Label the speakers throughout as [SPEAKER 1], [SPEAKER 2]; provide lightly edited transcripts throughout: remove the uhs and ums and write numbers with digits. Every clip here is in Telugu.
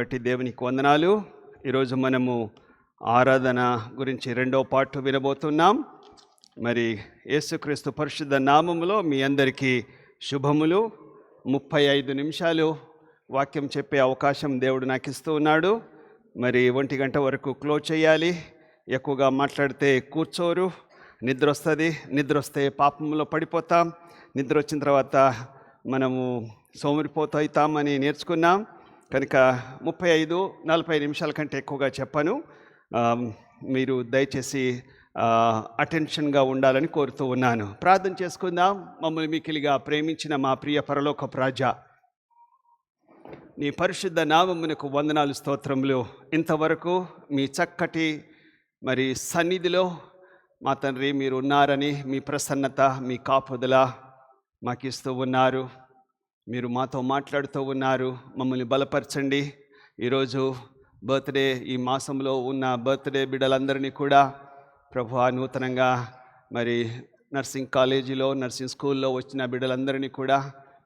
[SPEAKER 1] బట్టి దేవునికి వందనాలు. ఈరోజు మనము ఆరాధన గురించి రెండో పార్ట్ వినబోతున్నాం. మరి యేసుక్రీస్తు పరిశుద్ధ నామములో మీ అందరికీ శుభములు. 35 నిమిషాలు వాక్యం చెప్పే అవకాశం దేవుడు నాకు ఇస్తూ ఉన్నాడు. మరి 1 గంట వరకు క్లోజ్ చేయాలి. ఎక్కువగా మాట్లాడితే కూర్చోరు, నిద్ర వస్తుంది. నిద్ర వస్తే పాపంలో పడిపోతాం. నిద్ర వచ్చిన తర్వాత మనము సోమరిపోతామని నేర్చుకున్నాం. కనుక 35-40 నిమిషాల కంటే ఎక్కువగా చెప్పను. మీరు దయచేసి అటెన్షన్గా ఉండాలని కోరుతూ ఉన్నాను. ప్రార్థన చేసుకుందాం. మమ్మల్ని మిక్కిలిగా ప్రేమించిన మా ప్రియ పరలోకపు రాజా, నీ పరిశుద్ధ నామమునకు వందనాలు, స్తోత్రములు. ఇంతవరకు మీ చక్కటి మరి సన్నిధిలో మా తండ్రి మీరు ఉన్నారని, మీ ప్రసన్నత, మీ కాపుదల మాకు ఇస్తూ ఉన్నారు. మీరు మాతో మాట్లాడుతూ ఉన్నారు. మమ్మల్ని బలపరచండి. ఈరోజు బర్త్డే, ఈ మాసంలో ఉన్న బర్త్డే బిడ్డలందరినీ కూడా ప్రభువా, నూతనంగా మరి నర్సింగ్ కాలేజీలో, నర్సింగ్ స్కూల్లో వచ్చిన బిడ్డలందరినీ కూడా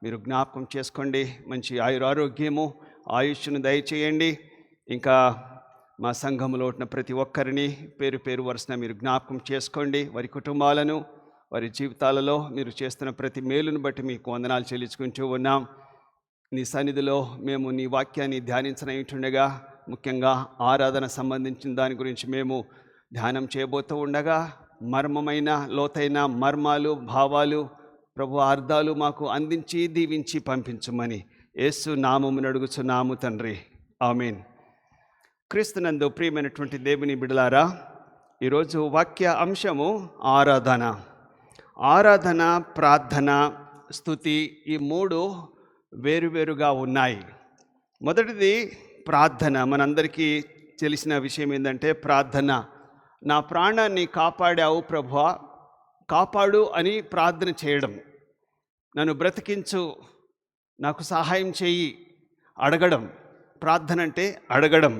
[SPEAKER 1] మీరు జ్ఞాపకం చేసుకోండి. మంచి ఆయురారోగ్యము, ఆయుష్ను దయచేయండి. ఇంకా మా సంఘంలో ఉన్న ప్రతి ఒక్కరిని పేరు పేరు వరుసన మీరు జ్ఞాపకం చేసుకోండి. వారి కుటుంబాలను, వారి జీవితాలలో మీరు చేస్తున్న ప్రతి మేలును బట్టి మీకు వందనాలు చెల్లించుకుంటూ ఉన్నాం. నీ సన్నిధిలో మేము నీ వాక్యాన్ని ధ్యానించనయుంటుండగా, ముఖ్యంగా ఆరాధన సంబంధించిన దాని గురించి మేము ధ్యానం చేయబోతూ ఉండగా, మర్మమైన లోతైన మర్మాలు, భావాలు, ప్రభు అర్థాలు మాకు అందించి దీవించి పంపించమని యేసు నామమున అడుగుచున్నాము తండ్రి, ఆమేన్. క్రీస్తునందు ప్రియమైనటువంటి దేవుని బిడ్డలారా, ఈరోజు వాక్య అంశము ఆరాధన. ఆరాధన, ప్రార్థన, స్తుతి, ఈ మూడు వేరువేరుగా ఉన్నాయి. మొదటిది ప్రార్థన. మనందరికీ తెలిసిన విషయం ఏంటంటే ప్రార్థన. నా ప్రాణాన్ని కాపాడావు ప్రభువా, కాపాడు అని ప్రార్థన చేయడం. నన్ను బ్రతికించు, నాకు సహాయం చెయ్యి, అడగడం. ప్రార్థన అంటే అడగడం.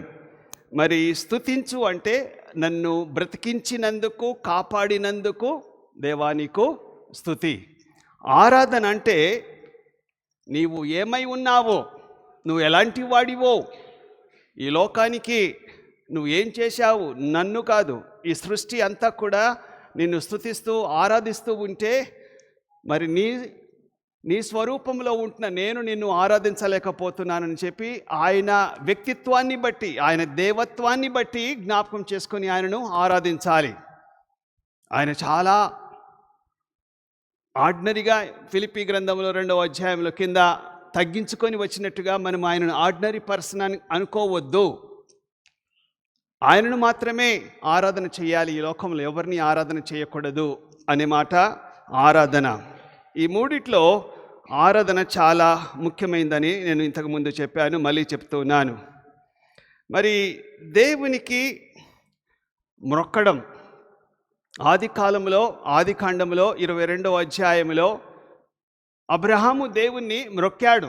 [SPEAKER 1] మరి స్తుతించు అంటే నన్ను బ్రతికించినందుకు, కాపాడినందుకు దేవా నీకు స్తుతి. ఆరాధన అంటే నీవు ఏమై ఉన్నావో, నువ్వు ఎలాంటి వాడివో, ఈ లోకానికి నువ్వు ఏం చేశావు, నన్ను కాదు ఈ సృష్టి అంతా కూడా నిన్ను స్తుతిస్తూ ఆరాధిస్తూ ఉంటే, మరి నీ స్వరూపంలో ఉంటున్న నేను నిన్ను ఆరాధించలేకపోతున్నానని చెప్పి ఆయన వ్యక్తిత్వాన్ని బట్టి, ఆయన దేవత్వాన్ని బట్టి జ్ఞాపకం చేసుకొని ఆయనను ఆరాధించాలి. ఆయన చాలా ఆర్డినరీగా, ఫిలిప్పీ గ్రంథంలో 2వ అధ్యాయంలో కింద తగ్గించుకొని వచ్చినట్టుగా మనం ఆయనను ఆర్డినరీ పర్సన్ అని అనుకోవద్దు. ఆయనను మాత్రమే ఆరాధన చేయాలి, ఈ లోకంలో ఎవరిని ఆరాధన చేయకూడదు అనే మాట ఆరాధన. ఈ మూడిట్లో ఆరాధన చాలా ముఖ్యమైనదని నేను ఇంతకుముందు చెప్పాను, మళ్ళీ చెప్తున్నాను. మరి దేవునికి మొక్కడం, ఆది కాండంలో 22వ అధ్యాయంలో అబ్రహాము దేవుణ్ణి మ్రొక్కాడు.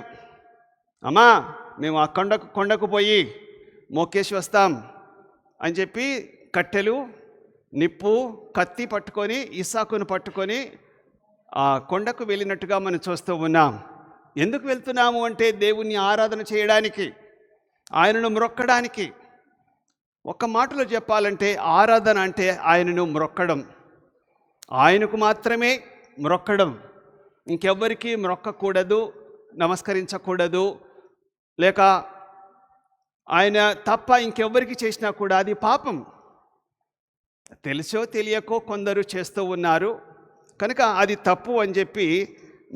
[SPEAKER 1] అమ్మా, మేము ఆ కొండకు పోయి మొక్కేసి వస్తాం అని చెప్పి కట్టెలు, నిప్పు, కత్తి పట్టుకొని, ఇస్సాకును పట్టుకొని ఆ కొండకు వెళ్ళినట్టుగా మనం చూస్తూ ఉన్నాం. ఎందుకు వెళ్తున్నాము అంటే దేవుణ్ణి ఆరాధన చేయడానికి, ఆయనను మ్రొక్కడానికి. ఒక్క మాటలో చెప్పాలంటే ఆరాధన అంటే ఆయనను మ్రొక్కడం, ఆయనకు మాత్రమే మ్రొక్కడం. ఇంకెవ్వరికి మ్రొక్కకూడదు, నమస్కరించకూడదు, లేక ఆయన తప్ప ఇంకెవ్వరికి చేసినా కూడా అది పాపం. తెలుసో తెలియకో కొందరు చేస్తూ ఉన్నారు, కనుక అది తప్పు అని చెప్పి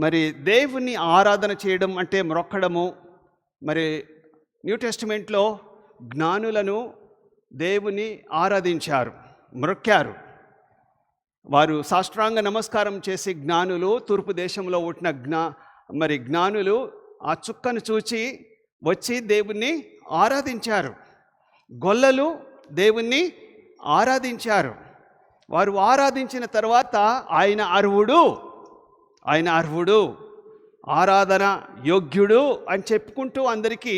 [SPEAKER 1] మరి దేవుణ్ణి ఆరాధన చేయడం అంటే మ్రొక్కడము. మరి న్యూ టెస్టిమెంట్లో జ్ఞానులను దేవుని ఆరాధించారు, మ్రొక్కారు. వారు సాష్టాంగ నమస్కారం చేసి, జ్ఞానులు, తూర్పు దేశంలో ఉంటున్న జ్ఞానులు ఆ చుక్కను చూచి వచ్చి దేవుణ్ణి ఆరాధించారు. గొల్లలు దేవుణ్ణి ఆరాధించారు. వారు ఆరాధించిన తర్వాత ఆయన అర్హుడు, ఆరాధన యోగ్యుడు అని చెప్పుకుంటూ అందరికీ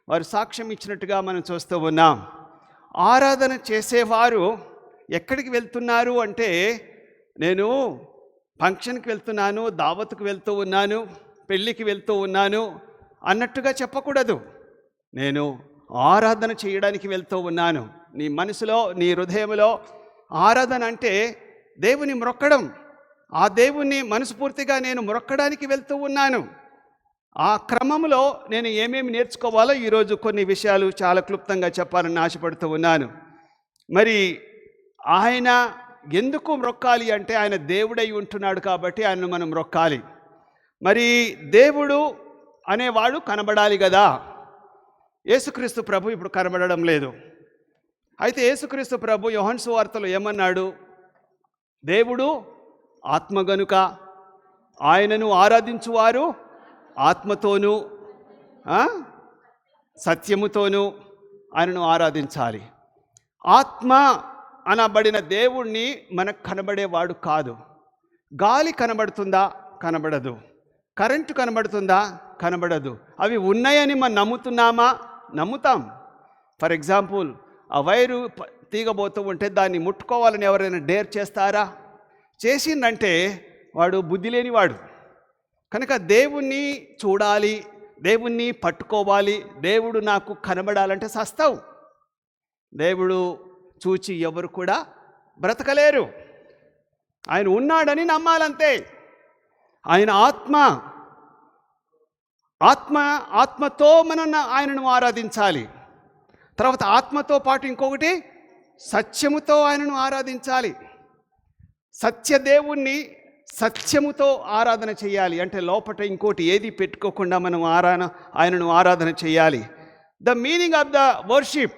[SPEAKER 1] వారు సాక్ష్యం ఇచ్చినట్టుగా మనం చూస్తూ ఉన్నాం. ఆరాధన చేసేవారు ఎక్కడికి వెళ్తున్నారు అంటే, నేను ఫంక్షన్కి వెళ్తున్నాను, దావత్కు వెళ్తూ ఉన్నాను, పెళ్ళికి వెళ్తూ ఉన్నాను అన్నట్టుగా చెప్పకూడదు. నేను ఆరాధన చేయడానికి వెళ్తూ ఉన్నాను. నీ మనసులో, నీ హృదయంలో ఆరాధన అంటే దేవుని మ్రొక్కడం. ఆ దేవుణ్ణి మనస్ఫూర్తిగా నేను మ్రొక్కడానికి వెళ్తూ ఉన్నాను. ఆ క్రమంలో నేను ఏమేమి నేర్చుకోవాలో ఈరోజు కొన్ని విషయాలు చాలా క్లుప్తంగా చెప్పాలని ఆశపడుతూ ఉన్నాను. మరి ఆయన ఎందుకు మ్రొక్కాలి అంటే ఆయన దేవుడై ఉంటున్నాడు కాబట్టి ఆయనను మనం మ్రొక్కాలి. మరి దేవుడు అనేవాడు కనబడాలి కదా. యేసుక్రీస్తు ప్రభు ఇప్పుడు కనబడడం లేదు. అయితే యేసుక్రీస్తు ప్రభు యోహాను సువార్తలో ఏమన్నాడు? దేవుడు ఆత్మ గనుక ఆయనను ఆరాధించువారు ఆత్మతోనూ సత్యముతోనూ ఆయనను ఆరాధించాలి. ఆత్మ అనబడిన దేవుణ్ణి మనకు కనబడేవాడు కాదు. గాలి కనబడుతుందా? కనబడదు. కరెంటు కనబడుతుందా? కనబడదు. అవి ఉన్నాయని మనం నమ్ముతున్నామా? నమ్ముతాం. ఫర్ ఎగ్జాంపుల్, ఆ వైరు తీగబోతూ ఉంటే దాన్ని ముట్టుకోవాలని ఎవరైనా డేర్ చేస్తారా? చేసిందంటే వాడు బుద్ధి లేనివాడు. కనుక దేవుణ్ణి చూడాలి, దేవుణ్ణి పట్టుకోవాలి, దేవుడు నాకు కనబడాలంటే సస్తావు. దేవుడు చూచి ఎవరు కూడా బ్రతకలేరు. ఆయన ఉన్నాడని నమ్మాలంతే. ఆయన ఆత్మతో మనం ఆయనను ఆరాధించాలి. తర్వాత ఆత్మతో పాటు ఇంకొకటి సత్యముతో ఆయనను ఆరాధించాలి. సత్యదేవుణ్ణి సత్యముతో ఆరాధన చేయాలి. అంటే లోపట ఇంకోటి ఏది పెట్టుకోకుండా మనం ఆయనను ఆరాధన చేయాలి. The meaning of the worship,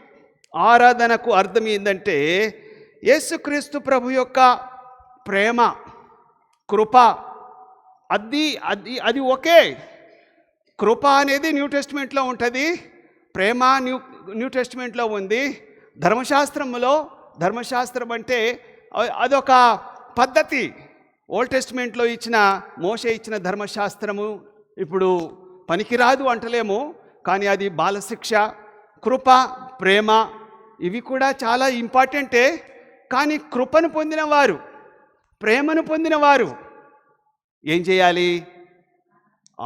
[SPEAKER 1] ఆరాధనకు అర్థం ఏంటంటే యేసుక్రీస్తు ప్రభు యొక్క ప్రేమ, కృప, అది ఒకే. కృప అనేది న్యూ టెస్టిమెంట్లో ఉంటుంది, ప్రేమ న్యూ టెస్టిమెంట్లో ఉంది. ధర్మశాస్త్రం అంటే అదొక పద్ధతి. ఓల్డ్ టెస్టిమెంట్లో మోషే ఇచ్చిన ధర్మశాస్త్రము ఇప్పుడు పనికిరాదు అంటలేము, కానీ అది బాలశిక్ష. కృప, ప్రేమ ఇవి కూడా చాలా ఇంపార్టెంటే. కానీ కృపను పొందినవారు, ప్రేమను పొందినవారు ఏం చేయాలి?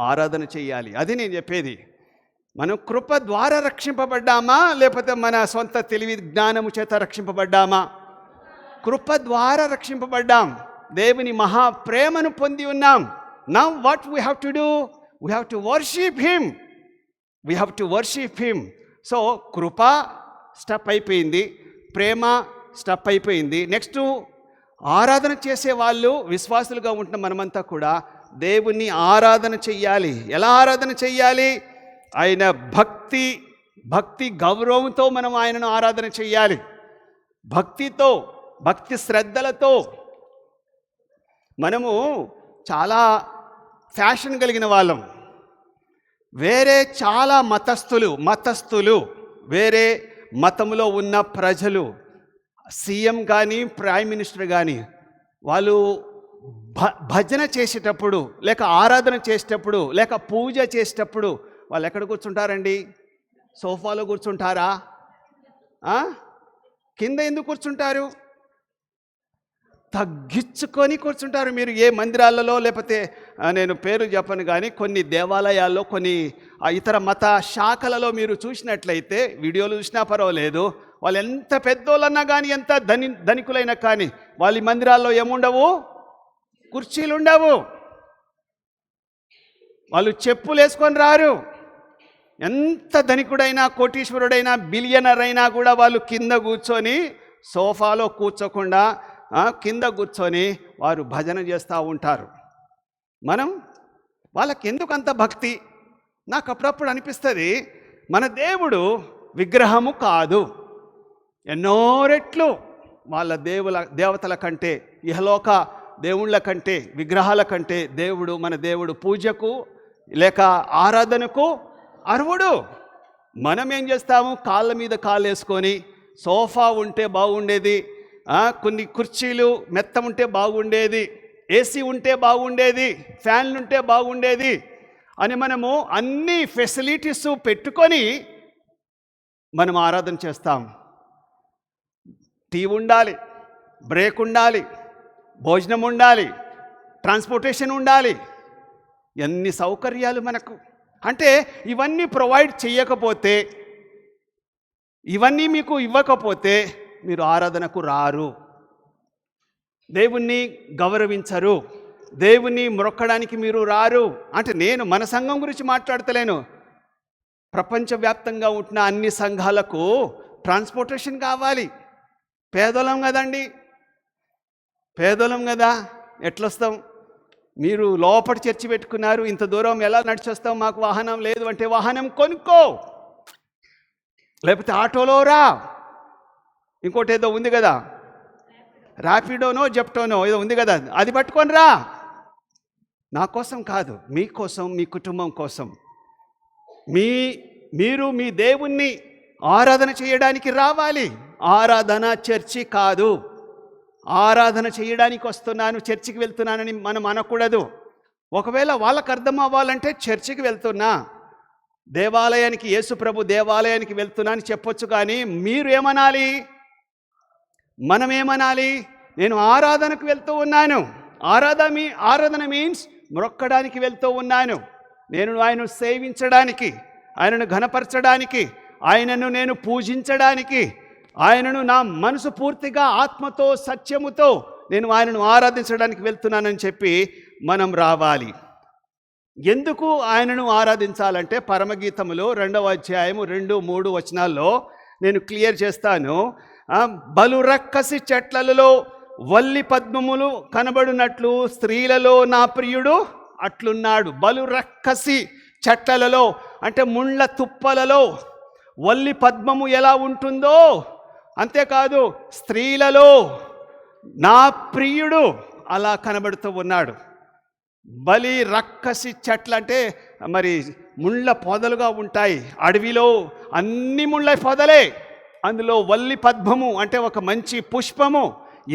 [SPEAKER 1] ఆరాధన చేయాలి. అది నేను చెప్పేది. మనం కృప ద్వారా రక్షింపబడ్డామా, లేకపోతే మన సొంత తెలివి జ్ఞానము చేత రక్షింపబడ్డామా? కృప ద్వారా రక్షింపబడ్డాం. దేవుని మహాప్రేమను పొంది ఉన్నాం. Now what we have to do? We have to worship him. So కృప స్టెప్ అయిపోయింది, ప్రేమ స్టెప్ అయిపోయింది. నెక్స్ట్ ఆరాధన చేసే వాళ్ళు, విశ్వాసులుగా ఉంటున్న మనమంతా కూడా దేవుణ్ణి ఆరాధన చెయ్యాలి. ఎలా ఆరాధన చెయ్యాలి? ఆయన భక్తి గౌరవంతో మనం ఆయనను ఆరాధన చెయ్యాలి. భక్తి శ్రద్ధలతో. మనము చాలా ఫ్యాషన్ కలిగిన వాళ్ళం. వేరే చాలా మతస్థులు వేరే మతంలో ఉన్న ప్రజలు, సీఎం కానీ ప్రైమ్ మినిస్టర్ కానీ, వాళ్ళు భజన చేసేటప్పుడు, లేక ఆరాధన చేసేటప్పుడు, లేక పూజ చేసేటప్పుడు వాళ్ళు ఎక్కడ కూర్చుంటారండి? సోఫాలో కూర్చుంటారా? కింద ఎందుకు కూర్చుంటారు? తగ్గించుకొని కూర్చుంటారు. మీరు ఏ మందిరాలలో, లేకపోతే నేను పేరు చెప్పను కానీ కొన్ని దేవాలయాల్లో, కొన్ని ఇతర మత శాఖలలో మీరు చూసినట్లయితే, వీడియోలు చూసినా పర్వాలేదు, వాళ్ళు ఎంత పెద్దోళ్ళన్నా కానీ, ఎంత ధనికులైనా కానీ, వాళ్ళ మందిరాల్లో ఏముండవు? కుర్చీలు ఉండవు. వాళ్ళు చెప్పులు వేసుకొని రారు. ఎంత ధనికుడైనా, కోటీశ్వరుడైనా, బిలియనర్ అయినా కూడా వాళ్ళు కింద కూర్చొని, సోఫాలో కూర్చోకుండా కింద కూర్చొని వారు భజన చేస్తూ ఉంటారు. వాళ్ళకి ఎందుకు అంత భక్తి? నాకు అప్పుడప్పుడు అనిపిస్తుంది, మన దేవుడు విగ్రహము కాదు. ఎన్నో రెట్లు వాళ్ళ దేవతల కంటే, ఇహలోక దేవుళ్ళ కంటే, విగ్రహాల కంటే మన దేవుడు పూజకు లేక ఆరాధనకు అర్హుడు. మనం ఏం చేస్తాము? కాళ్ళ మీద కాళ్ళు వేసుకొని, సోఫా ఉంటే బాగుండేది, కొన్ని కుర్చీలు మెత్తం ఉంటే బాగుండేది, ఏసీ ఉంటే బాగుండేది, ఫ్యాన్లు ఉంటే బాగుండేది అని మనము అన్ని ఫెసిలిటీస్ పెట్టుకొని మనం ఆరాధన చేస్తాం. టీ ఉండాలి, బ్రేక్ ఉండాలి, భోజనం ఉండాలి, ట్రాన్స్పోర్టేషన్ ఉండాలి, ఎన్ని సౌకర్యాలు మనకు. అంటే ఇవన్నీ ప్రొవైడ్ చేయకపోతే ఇవన్నీ మీకు ఇవ్వకపోతే మీరు ఆరాధనకు రారు, దేవుణ్ణి గౌరవించరు, దేవుణ్ణి మొక్కడానికి మీరు రారు. అంటే నేను మన సంఘం గురించి మాట్లాడతలేను, ప్రపంచవ్యాప్తంగా ఉంటున్న అన్ని సంఘాలకు ట్రాన్స్పోర్టేషన్ కావాలి. పేదలం కదండి, పేదలం కదా, ఎట్లొస్తాం? మీరు లోపటి చర్చి పెట్టుకున్నారు, ఇంత దూరం ఎలా నడిచొస్తాం? మాకు వాహనం లేదు అంటే వాహనం కొనుక్కో, లేకపోతే ఆటోలో రా. ఇంకోటి ఏదో ఉంది కదా, ర్యాపిడోనో జెప్టోనో ఏదో ఉంది కదా, అది పట్టుకొని రా. నా కోసం కాదు, మీకోసం, మీ కుటుంబం కోసం. మీరు మీ దేవుణ్ణి ఆరాధన చేయడానికి రావాలి. ఆరాధన చర్చి కాదు. ఆరాధన చేయడానికి వస్తున్నాను, చర్చికి వెళ్తున్నానని మనం అనకూడదు. ఒకవేళ వాళ్ళకు అర్థం అవ్వాలంటే చర్చికి వెళ్తున్నా, దేవాలయానికి, యేసుప్రభు దేవాలయానికి వెళ్తున్నా అని చెప్పొచ్చు. కానీ మీరు ఏమనాలి, మనం ఏమనాలి? నేను ఆరాధనకు వెళ్తూ ఉన్నాను. ఆరాధన మీన్స్ మొక్కడానికి వెళ్తూ ఉన్నాను. నేను ఆయనను సేవించడానికి, ఆయనను ఘనపరచడానికి, ఆయనను నేను పూజించడానికి, ఆయనను నా మనసు పూర్తిగా ఆత్మతో సత్యముతో నేను ఆయనను ఆరాధించడానికి వెళ్తున్నానని చెప్పి మనం రావాలి. ఎందుకు ఆయనను ఆరాధించాలంటే పరమగీతములో 2వ అధ్యాయము 2-3 వచనాల్లో నేను క్లియర్ చేస్తాను. బలు రక్కసి చెట్లలో వల్లి పద్మములు కనబడినట్లు స్త్రీలలో నా ప్రియుడు అట్లున్నాడు. బలు రక్కసి చెట్లలో అంటే ముళ్ళ తుప్పలలో వల్లి పద్మము ఎలా ఉంటుందో, అంతేకాదు స్త్రీలలో నా ప్రియుడు అలా కనబడుతూ ఉన్నాడు. బలి రక్కసి చెట్లు అంటే మరి ముళ్ళ పొదలుగా ఉంటాయి. అడవిలో అన్ని ముళ్ళ పొదలే, అందులో వల్లి పద్మము అంటే ఒక మంచి పుష్పము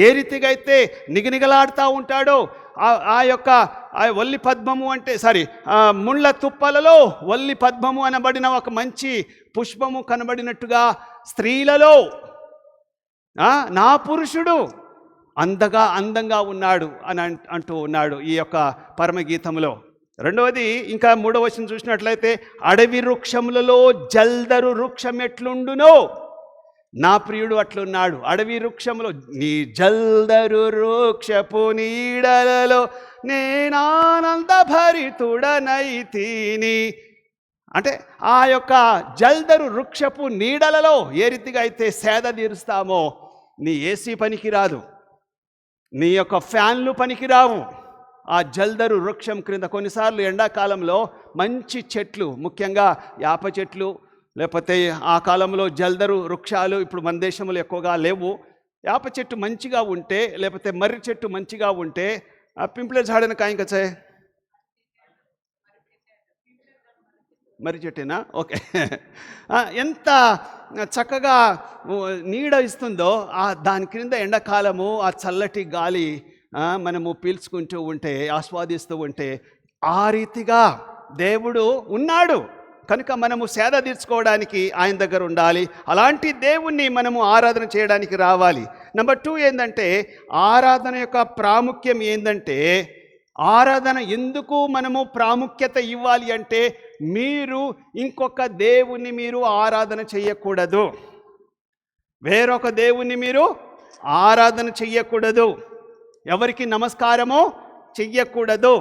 [SPEAKER 1] ఏ రీతిగా అయితే నిగనిగలాడుతూ ఉంటాడో ఆ వల్లి పద్మము అంటే ముళ్ళ తుప్పలలో వల్లి పద్మము అనబడిన ఒక మంచి పుష్పము కనబడినట్టుగా స్త్రీలలో నా పురుషుడు అందంగా ఉన్నాడు అని అంటూ ఉన్నాడు ఈ యొక్క పరమగీతంలో. రెండవది, ఇంకా 3వ వచనం చూసినట్లయితే, అడవి వృక్షములలో జల్దరు వృక్షం ఎట్లుండునో నా ప్రియుడు అట్లున్నాడు. అడవి వృక్షములో నీ జల్దరు వృక్షపు నీడలలో నేనానంద భరితుడనైతిని అంటే ఆ యొక్క జల్దరు వృక్షపు నీడలలో ఏ రీతిగా అయితే సేద తీరుస్తామో, నీ ఏసీ పనికి రాదు, నీ యొక్క ఫ్యాన్లు పనికిరావు. ఆ జల్దరు వృక్షం క్రింద కొన్నిసార్లు ఎండాకాలంలో మంచి చెట్లు, ముఖ్యంగా యాప చెట్లు, లేకపోతే ఆ కాలంలో జల్దరు వృక్షాలు ఇప్పుడు మన దేశంలో ఎక్కువగా లేవు. యాప చెట్టు మంచిగా ఉంటే, లేకపోతే మర్రి చెట్టు మంచిగా ఉంటే, पिंपले झाड़ काय कसे మర్రి చెట్టేనా? ఓకే. ఎంత చక్కగా నీడ ఇస్తుందో దాని క్రింద ఎండాకాలము ఆ చల్లటి గాలి మనము పీల్చుకుంటూ ఉంటే, ఆస్వాదిస్తూ ఉంటే, ఆ రీతిగా దేవుడు ఉన్నాడు కనుక మనము సేద తీర్చుకోవడానికి ఆయన దగ్గర ఉండాలి. అలాంటి దేవుణ్ణి మనము ఆరాధన చేయడానికి రావాలి. నెంబర్ 2 ఏంటంటే, ఆరాధన యొక్క ప్రాముఖ్యం ఏంటంటే, ఆరాధన ఎందుకు మనము ప్రాముఖ్యత ఇవ్వాలి అంటే, మీరు ఇంకొక దేవుణ్ణి మీరు ఆరాధన చేయకూడదు, వేరొక దేవుణ్ణి మీరు ఆరాధన చెయ్యకూడదు, ఎవరికి నమస్కారము చెయ్యకూడదు.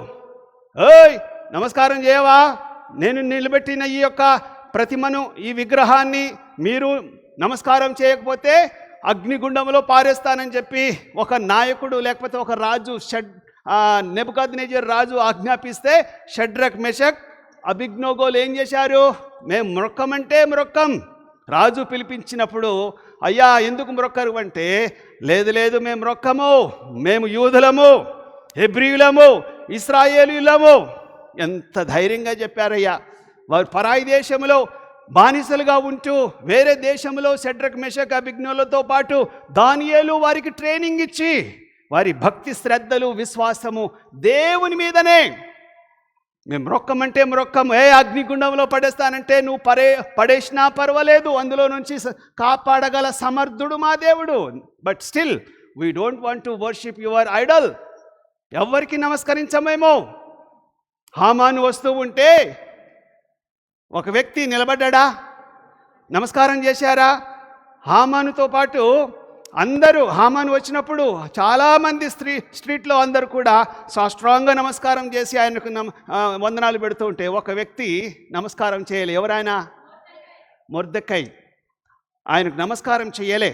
[SPEAKER 1] ఏయ్ నమస్కారం చేయవా, నేను నిలబెట్టిన ఈ యొక్క ప్రతిమను, ఈ విగ్రహాన్ని మీరు నమస్కారం చేయకపోతే అగ్నిగుండంలో పారేస్తానని చెప్పి ఒక నాయకుడు లేకపోతే ఒక రాజు నెబుకద్నెజర్ రాజు ఆజ్ఞాపిస్తే షడ్రక్ మెషక్ అబేద్నెగోలు ఏం చేశారు? మేము మొక్కమంటే మొక్కం. రాజు పిలిపించినప్పుడు అయ్యా ఎందుకు మొక్కరు అంటే, లేదు లేదు మేము మొక్కము, మేము యూదులము, హెబ్రీయులము, ఇశ్రాయేలీయులము. ఎంత ధైర్యంగా చెప్పారయ్యా. వారు పరాయి దేశంలో బానిసలుగా ఉంటూ వేరే దేశంలో షడ్రక్ మెషక్ అబేద్నెగోలతో పాటు దానియేలు వారికి ట్రైనింగ్ ఇచ్చి వారి భక్తి శ్రద్ధలు విశ్వాసము దేవుని మీదనే. మేము మొక్కమంటే మొక్కం, అగ్నిగుండంలో పడేస్తానంటే నువ్వు పడేసినా పర్వాలేదు, అందులో నుంచి కాపాడగల సమర్థుడు మా దేవుడు. But still we don't want to worship your Idol. ఎవరికి నమస్కరించమేమో. హామాను వస్తూ ఉంటే ఒక వ్యక్తి నిలబడ్డా, నమస్కారం చేశారా? హామానుతో పాటు అందరూ, హామాను వచ్చినప్పుడు చాలామంది స్ట్రీట్లో అందరూ కూడా సాష్టాంగ నమస్కారం చేసి ఆయనకు వందనాలు పెడుతూ ఉంటే ఒక వ్యక్తి నమస్కారం చేయలే. ఎవరైనా? మొర్దెకై. ఆయనకు నమస్కారం చేయలే.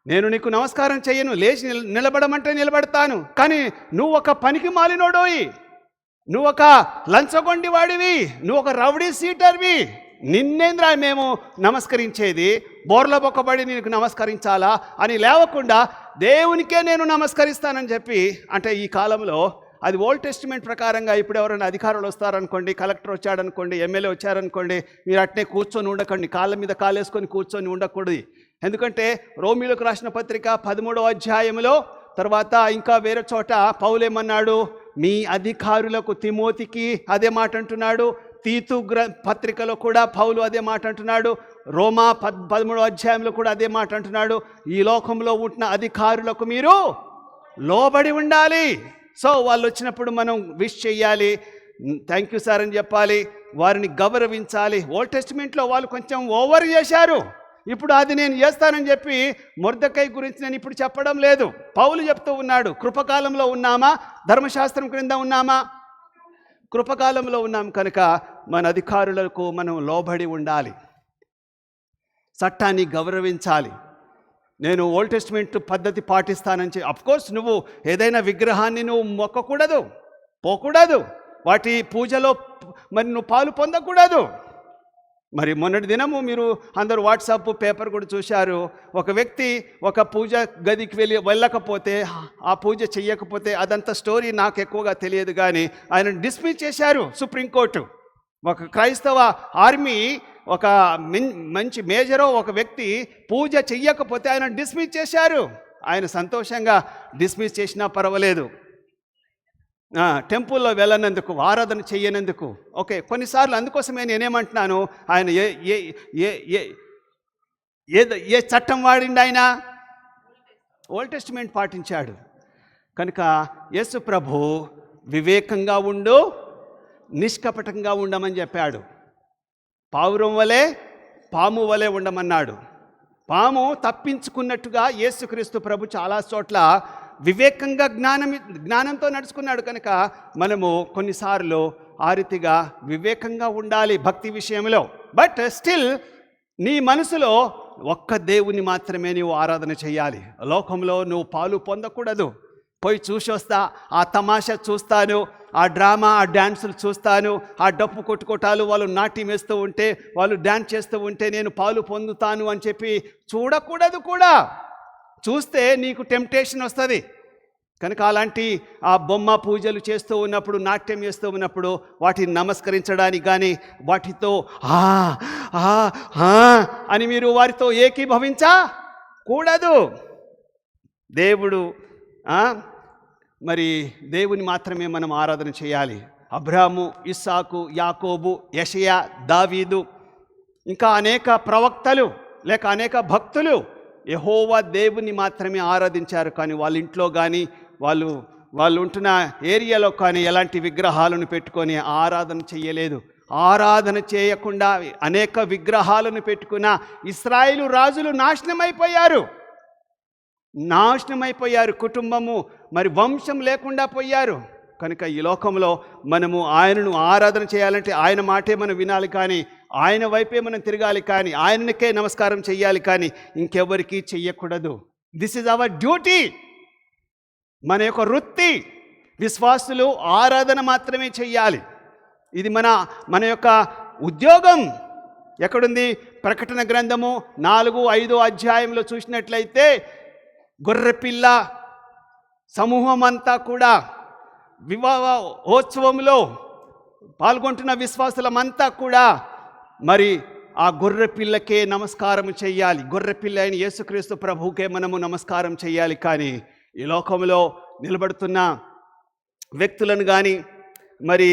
[SPEAKER 1] నేను నీకు నమస్కారం చేయను, లేచి నిలబడమంటే నిలబడతాను, కానీ నువ్వు ఒక పనికి మాలినోడోయి, నువ్వు ఒక లంచగొండి వాడివి, నువ్వు ఒక రౌడీ సీటర్వి, నిన్నేంద్రా మేము నమస్కరించేది, బోర్ల బొక్కబడి నీకు నమస్కరించాలా అని లేవకుండా దేవునికే నేను నమస్కరిస్తానని చెప్పి. అంటే ఈ కాలంలో అది ఓల్డ్ టెస్టిమెంట్ ప్రకారంగా ఇప్పుడు ఎవరైనా అధికారులు వస్తారనుకోండి, కలెక్టర్ వచ్చాడనుకోండి, ఎమ్మెల్యే వచ్చారనుకోండి, మీరు అట్నే కూర్చొని ఉండకండి, కాళ్ళ మీద కాలేసుకొని కూర్చొని ఉండకూడదు. ఎందుకంటే రోమీలకు రాసిన పత్రిక 13వ అధ్యాయంలో తర్వాత ఇంకా వేరే చోట పౌలేమన్నాడు, మీ అధికారులకు, తిమోతికి అదే మాట అంటున్నాడు, తీతు పత్రికలో కూడా పౌలు అదే మాట అంటున్నాడు, రోమా 13వ అధ్యాయంలో కూడా అదే మాట అంటున్నాడు, ఈ లోకంలో ఉంటున్న అధికారులకు మీరు లోబడి ఉండాలి. సో వాళ్ళు వచ్చినప్పుడు మనం విష్ చెయ్యాలి, థ్యాంక్ యూ సార్ అని చెప్పాలి, వారిని గౌరవించాలి. ఓల్డ్ టెస్టిమెంట్లో వాళ్ళు కొంచెం ఓవర్ చేశారు, ఇప్పుడు అది నేను చేస్తానని చెప్పి మొర్దెకై గురించి నేను ఇప్పుడు చెప్పడం లేదు. పౌలు చెప్తూ ఉన్నాడు, కృపకాలంలో ఉన్నామా, ధర్మశాస్త్రం క్రింద ఉన్నామా? కృపకాలంలో ఉన్నాం కనుక మన అధికారులకు మనం లోబడి ఉండాలి, చట్టాన్ని గౌరవించాలి. నేను ఓల్డ్ టెస్టిమెంట్ పద్ధతి పాటిస్తానని చెప్పి, అఫ్కోర్స్ నువ్వు ఏదైనా విగ్రహాన్ని నువ్వు మొక్కకూడదు, పోకూడదు, వాటి పూజలో మరి నువ్వు పాలు పొందకూడదు. మరి మొన్నటి దినము మీరు అందరూ వాట్సాప్ పేపర్ కూడా చూశారు, ఒక వ్యక్తి ఒక పూజ గదికి వెళ్ళకపోతే, ఆ పూజ చెయ్యకపోతే, అదంతా స్టోరీ నాకు ఎక్కువగా తెలియదు, కానీ ఆయన డిస్మిస్ చేశారు సుప్రీంకోర్టు. ఒక క్రైస్తవ ఆర్మీ, ఒక మంచి మేజరో ఒక వ్యక్తి పూజ చెయ్యకపోతే ఆయన డిస్మిస్ చేశారు. ఆయన సంతోషంగా డిస్మిస్ చేసినా పర్వాలేదు, టెంపుల్లో వెళ్ళనందుకు, ఆరాధన చెయ్యనందుకు. ఓకే, కొన్నిసార్లు అందుకోసమే నేనేమంటున్నాను, ఆయన ఏ చట్టం వాడిండి? ఆయన ఓల్డ్ టెస్టిమెంట్ పాటించాడు కనుక యేసు ప్రభు వివేకంగా ఉండు, నిష్కపటంగా ఉండమని చెప్పాడు. పావురం వలె, పాము వలె ఉండమన్నాడు. పాము తప్పించుకున్నట్టుగా యేసుక్రీస్తు ప్రభు చాలా చోట్ల వివేకంగా జ్ఞానంతో నడుచుకున్నాడు. కనుక మనము కొన్నిసార్లు ఆ రీతిగా వివేకంగా ఉండాలి భక్తి విషయంలో. బట్ స్టిల్ నీ మనసులో ఒక్క దేవుని మాత్రమే నీవు ఆరాధన చేయాలి. లోకంలో నువ్వు పాలు పొందకూడదు. పోయి చూసి వస్తా, ఆ తమాషా చూస్తాను, ఆ డ్రామా, ఆ డ్యాన్సులు చూస్తాను, ఆ డప్పు కొట్టుకోటాలు, వాళ్ళు నాట్యం వేస్తూ ఉంటే, వాళ్ళు డ్యాన్స్ చేస్తూ ఉంటే నేను పాలు పొందుతాను అని చెప్పి చూడకూడదు కూడా. చూస్తే నీకు టెంప్టేషన్ వస్తుంది. కనుక అలాంటి ఆ బొమ్మ పూజలు చేస్తూ ఉన్నప్పుడు, నాట్యం చేస్తూ ఉన్నప్పుడు వాటిని నమస్కరించడానికి కానీ వాటితో అని మీరు వారితో ఏకీభవించకూడదు. దేవుడు మరి దేవుని మాత్రమే మనం ఆరాధన చేయాలి. అబ్రాహాము, ఇస్సాకు, యాకోబు, యెషయా, దావీదు, ఇంకా అనేక ప్రవక్తలు లేక అనేక భక్తులు యెహోవా దేవుని మాత్రమే ఆరాధించారు. కానీ వాళ్ళ ఇంట్లో కానీ వాళ్ళు ఉంటున్న ఏరియాలో కానీ ఎలాంటి విగ్రహాలను పెట్టుకొని ఆరాధన చేయలేదు. ఆరాధన చేయకుండా అనేక విగ్రహాలను పెట్టుకున్న ఇశ్రాయేలు రాజులు నాశనమైపోయారు. కుటుంబము మరి వంశం లేకుండా పోయారు. కనుక ఈ లోకంలో మనము ఆయనను ఆరాధన చేయాలంటే ఆయన మాటే మనం వినాలి, కానీ ఆయన వైపే మనం తిరగాలి, కానీ ఆయనకే నమస్కారం చెయ్యాలి, కానీ ఇంకెవరికి చెయ్యకూడదు. దిస్ ఈజ్ అవర్ డ్యూటీ, మన యొక్క వృత్తి. విశ్వాసులు ఆరాధన మాత్రమే చెయ్యాలి. ఇది మన యొక్క ఉద్యోగం. ఎక్కడుంది? ప్రకటన గ్రంథము 4-5 అధ్యాయంలో చూసినట్లయితే గొర్రెపిల్ల సమూహం అంతా కూడా వివాహోత్సవంలో పాల్గొంటున్న విశ్వాసులమంతా కూడా మరి ఆ గొర్రెపిల్లకే నమస్కారం చెయ్యాలి. గొర్రెపిల్ల అయిన యేసుక్రీస్తు ప్రభువుకే మనము నమస్కారం చెయ్యాలి. కానీ ఈ లోకంలో నిలబడుతున్న వ్యక్తులను కానీ మరి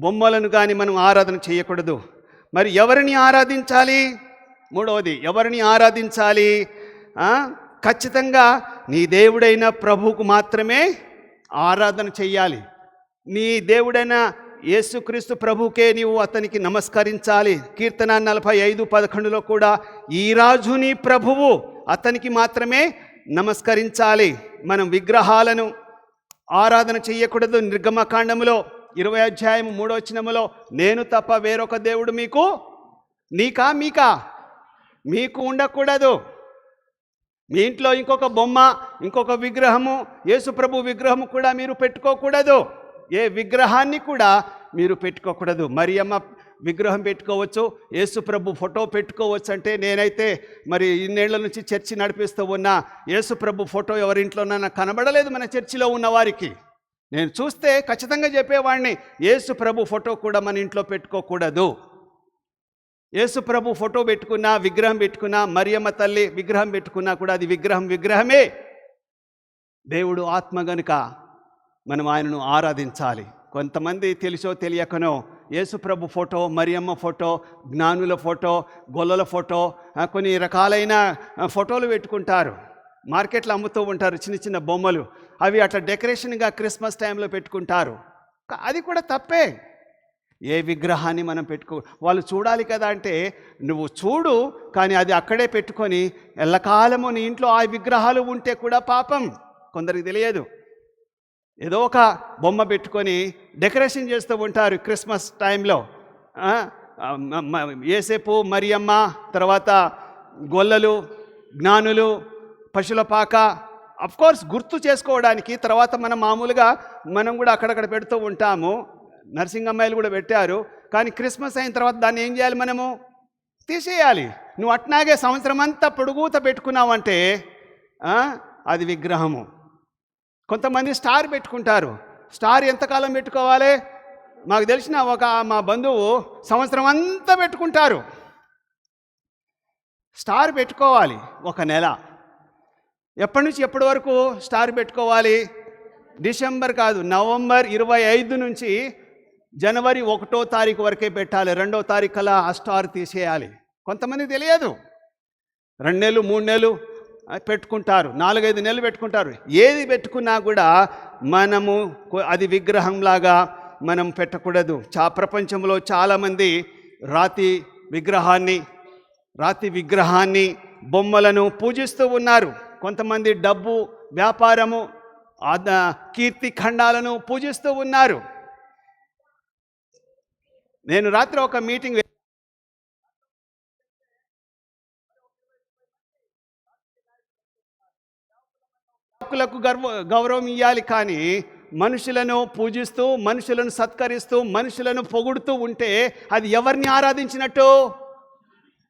[SPEAKER 1] బొమ్మలను కానీ మనం ఆరాధన చేయకూడదు. మరి ఎవరిని ఆరాధించాలి? మూడవది, ఎవరిని ఆరాధించాలి? ఖచ్చితంగా నీ దేవుడైన ప్రభువుకు మాత్రమే ఆరాధన చెయ్యాలి. నీ దేవుడైన యేసుక్రీస్తు ప్రభుకే నీవు అతనికి నమస్కరించాలి. కీర్తన 45:11 కూడా ఈ రాజు నీ ప్రభువు, అతనికి మాత్రమే నమస్కరించాలి. మనం విగ్రహాలను ఆరాధన చెయ్యకూడదు. నిర్గమకాండములో 20:3 నేను తప్ప వేరొక దేవుడు మీకు ఉండకూడదు. మీ ఇంట్లో ఇంకొక బొమ్మ, ఇంకొక విగ్రహము, యేసుప్రభు విగ్రహము కూడా మీరు పెట్టుకోకూడదు. ఏ విగ్రహాన్ని కూడా మీరు పెట్టుకోకూడదు. మరియమ్మ విగ్రహం పెట్టుకోవచ్చు, యేసుప్రభు ఫోటో పెట్టుకోవచ్చు. అంటే నేనైతే మరి ఇన్నేళ్ల నుంచి చర్చి నడిపిస్తూ ఉన్నా, యేసుప్రభు ఫోటో ఎవరింట్లోనైనా కనబడలేదు మన చర్చిలో ఉన్న వారికి. నేను చూస్తే ఖచ్చితంగా చెప్పేవాడిని, యేసుప్రభు ఫోటో కూడా మన ఇంట్లో పెట్టుకోకూడదు. యేసుప్రభు ఫోటో పెట్టుకున్నా, విగ్రహం పెట్టుకున్నా, మరియమ్మ తల్లి విగ్రహం పెట్టుకున్నా కూడా అది విగ్రహమే. దేవుడు ఆత్మ గనుక మనం ఆయనను ఆరాధించాలి. కొంతమంది తెలుసో తెలియకనో యేసుప్రభు ఫోటో, మరియమ్మ ఫోటో, జ్ఞానుల ఫోటో, గొల్లల ఫోటో, కొన్ని రకాలైన ఫోటోలు పెట్టుకుంటారు. మార్కెట్లో అమ్ముతూ ఉంటారు చిన్న చిన్న బొమ్మలు. అవి అట్లా డెకరేషన్గా క్రిస్మస్ టైంలో పెట్టుకుంటారు. అది కూడా తప్పే. ఏ విగ్రహాన్ని మనం వాళ్ళు చూడాలి కదా అంటే నువ్వు చూడు, కానీ అది అక్కడే పెట్టుకొని ఎల్లకాలము నీ ఇంట్లో ఆ విగ్రహాలు ఉంటే కూడా పాపం. కొందరికి తెలియదు, ఏదో ఒక బొమ్మ పెట్టుకొని డెకరేషన్ చేస్తూ ఉంటారు క్రిస్మస్ టైంలో. యేసేపు, మరియమ్మ, తర్వాత గొల్లలు, జ్ఞానులు, పశుల పాక, అఫ్కోర్స్ గుర్తు చేసుకోవడానికి. తర్వాత మనం కూడా అక్కడక్కడ పెడుతూ ఉంటాము. నర్సింగమ్మాయిలు కూడా పెట్టారు. కానీ క్రిస్మస్ అయిన తర్వాత దాన్ని ఏం చేయాలి? మనము తీసేయాలి. నువ్వు అట్లాగే సంవత్సరం అంతా పొడుగుత పెట్టుకున్నావంటే అది విగ్రహము. కొంతమంది స్టార్ పెట్టుకుంటారు. స్టార్ ఎంతకాలం పెట్టుకోవాలి? మాకు తెలిసిన మా బంధువు సంవత్సరం అంతా పెట్టుకుంటారు. స్టార్ పెట్టుకోవాలి 1 నెల. ఎప్పటి నుంచి ఎప్పటి వరకు స్టార్ పెట్టుకోవాలి? డిసెంబర్ కాదు, నవంబర్ 25 నుంచి జనవరి 1వ తారీఖు వరకే పెట్టాలి. 2వ తారీఖు కల్లా ఆ స్టార్ తీసేయాలి. కొంతమంది తెలియదు, 2 నెలలు 3 నెలలు పెట్టుకుంటారు, 4-5 నెలలు పెట్టుకుంటారు. ఏది పెట్టుకున్నా కూడా మనము అది విగ్రహంలాగా మనం పెట్టకూడదు. ప్రపంచంలో చాలామంది రాతి విగ్రహాన్ని బొమ్మలను పూజిస్తూ ఉన్నారు. కొంతమంది డబ్బు, వ్యాపారము, కీర్తి ఖండాలను పూజిస్తూ ఉన్నారు. నేను రాత్రి ఒక మీటింగ్ గౌరవం ఇవ్వాలి, కానీ మనుషులను పూజిస్తూ, మనుషులను సత్కరిస్తూ, మనుషులను పొగుడుతూ ఉంటే అది ఎవరిని ఆరాధించినట్టు?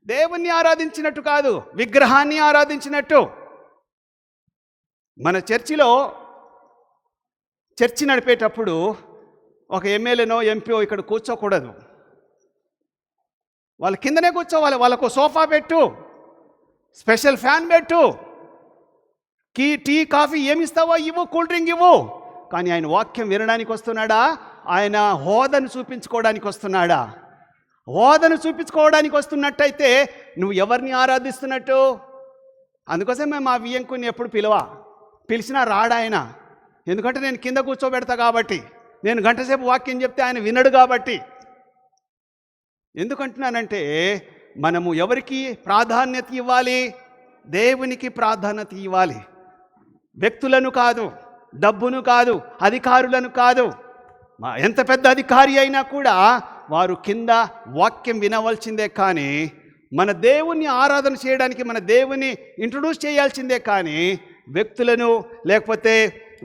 [SPEAKER 1] దేవుణ్ణి ఆరాధించినట్టు కాదు, విగ్రహాన్ని ఆరాధించినట్టు. మన చర్చి నడిపేటప్పుడు ఒక ఎమ్మెల్యేనో ఎంపీఓ ఇక్కడ కూర్చోకూడదు. వాళ్ళ కిందనే కూర్చోవాలి. వాళ్ళకు సోఫా పెట్టు, స్పెషల్ ఫ్యాన్ పెట్టు, టీ కాఫీ ఏమిస్తావో ఇవ్వు, కూల్ డ్రింక్ ఇవ్వు. కానీ ఆయన వాక్యం వినడానికి వస్తున్నాడా? ఆయన హోదాను చూపించుకోవడానికి వస్తున్నాడా? హోదాను చూపించుకోవడానికి వస్తున్నట్టయితే నువ్వు ఎవరిని ఆరాధిస్తున్నట్టు? అందుకోసమే మా వియ్యంకుని ఎప్పుడు పిలిచినా రాడాయన. ఎందుకంటే నేను కింద కూర్చోబెడతా కాబట్టి, నేను గంటసేపు వాక్యం చెప్తే ఆయన వినడు కాబట్టి. ఎందుకంటున్నానంటే మనము ఎవరికి ప్రాధాన్యత ఇవ్వాలి? దేవునికి ప్రాధాన్యత ఇవ్వాలి. వ్యక్తులను కాదు, డబ్బును కాదు, అధికారులను కాదు. ఎంత పెద్ద అధికారి అయినా కూడా వారు కింద వాక్యం వినవలసిందే. కానీ మన దేవుణ్ణి ఆరాధన చేయడానికి మన దేవుని ఇంట్రొడ్యూస్ చేయాల్సిందే. కానీ వ్యక్తులను, లేకపోతే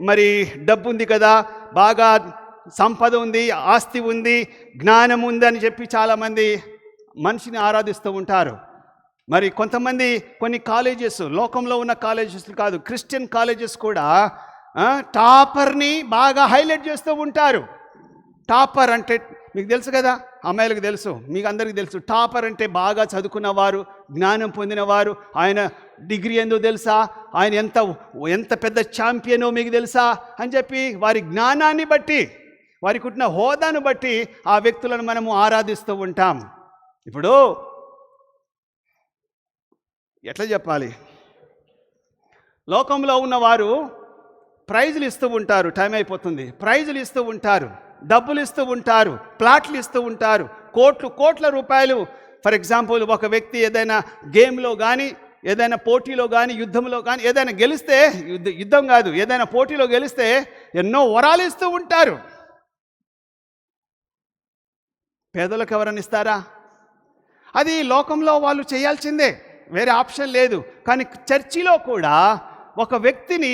[SPEAKER 1] మరి డబ్బు ఉంది కదా, బాగా సంపద ఉంది, ఆస్తి ఉంది, జ్ఞానం ఉంది అని చెప్పి చాలామంది మనిషిని ఆరాధిస్తూ ఉంటారు. మరి కొంతమంది కొన్ని కాలేజెస్, లోకంలో ఉన్న కాలేజెస్ కాదు, క్రిస్టియన్ కాలేజెస్ కూడా టాపర్ని బాగా హైలైట్ చేస్తూ ఉంటారు. టాపర్ అంటే మీకు తెలుసు కదా, అమ్మాయిలకు తెలుసు, మీకు అందరికీ తెలుసు. టాపర్ అంటే బాగా చదువుకున్నవారు, జ్ఞానం పొందినవారు. ఆయన డిగ్రీ ఎందుకు తెలుసా, ఆయన ఎంత పెద్ద ఛాంపియనో మీకు తెలుసా అని చెప్పి వారి జ్ఞానాన్ని బట్టి, వారికి ఉన్న హోదాను బట్టి ఆ వ్యక్తులను మనము ఆరాధిస్తూ ఉంటాం. ఇప్పుడు ఎట్లా చెప్పాలి, లోకంలో ఉన్నవారు ప్రైజులు ఇస్తూ ఉంటారు. టైం అయిపోతుంది. ప్రైజులు ఇస్తూ ఉంటారు. డబ్బులు ఇస్తూ ఉంటారు, ప్లాట్లు ఇస్తూ ఉంటారు, కోట్ల రూపాయలు. ఫర్ ఎగ్జాంపుల్, ఒక వ్యక్తి ఏదైనా గేమ్లో కానీ, ఏదైనా పోటీలో కానీ, యుద్ధంలో కానీ ఏదైనా గెలిస్తే, యుద్ధం కాదు, ఏదైనా పోటీలో గెలిస్తే ఎన్నో వరాలు ఇస్తూ ఉంటారు. పేదలకు ఎవరైనా ఇస్తారా? అది లోకంలో వాళ్ళు చేయాల్సిందే, వేరే ఆప్షన్ లేదు. కానీ చర్చిలో కూడా ఒక వ్యక్తిని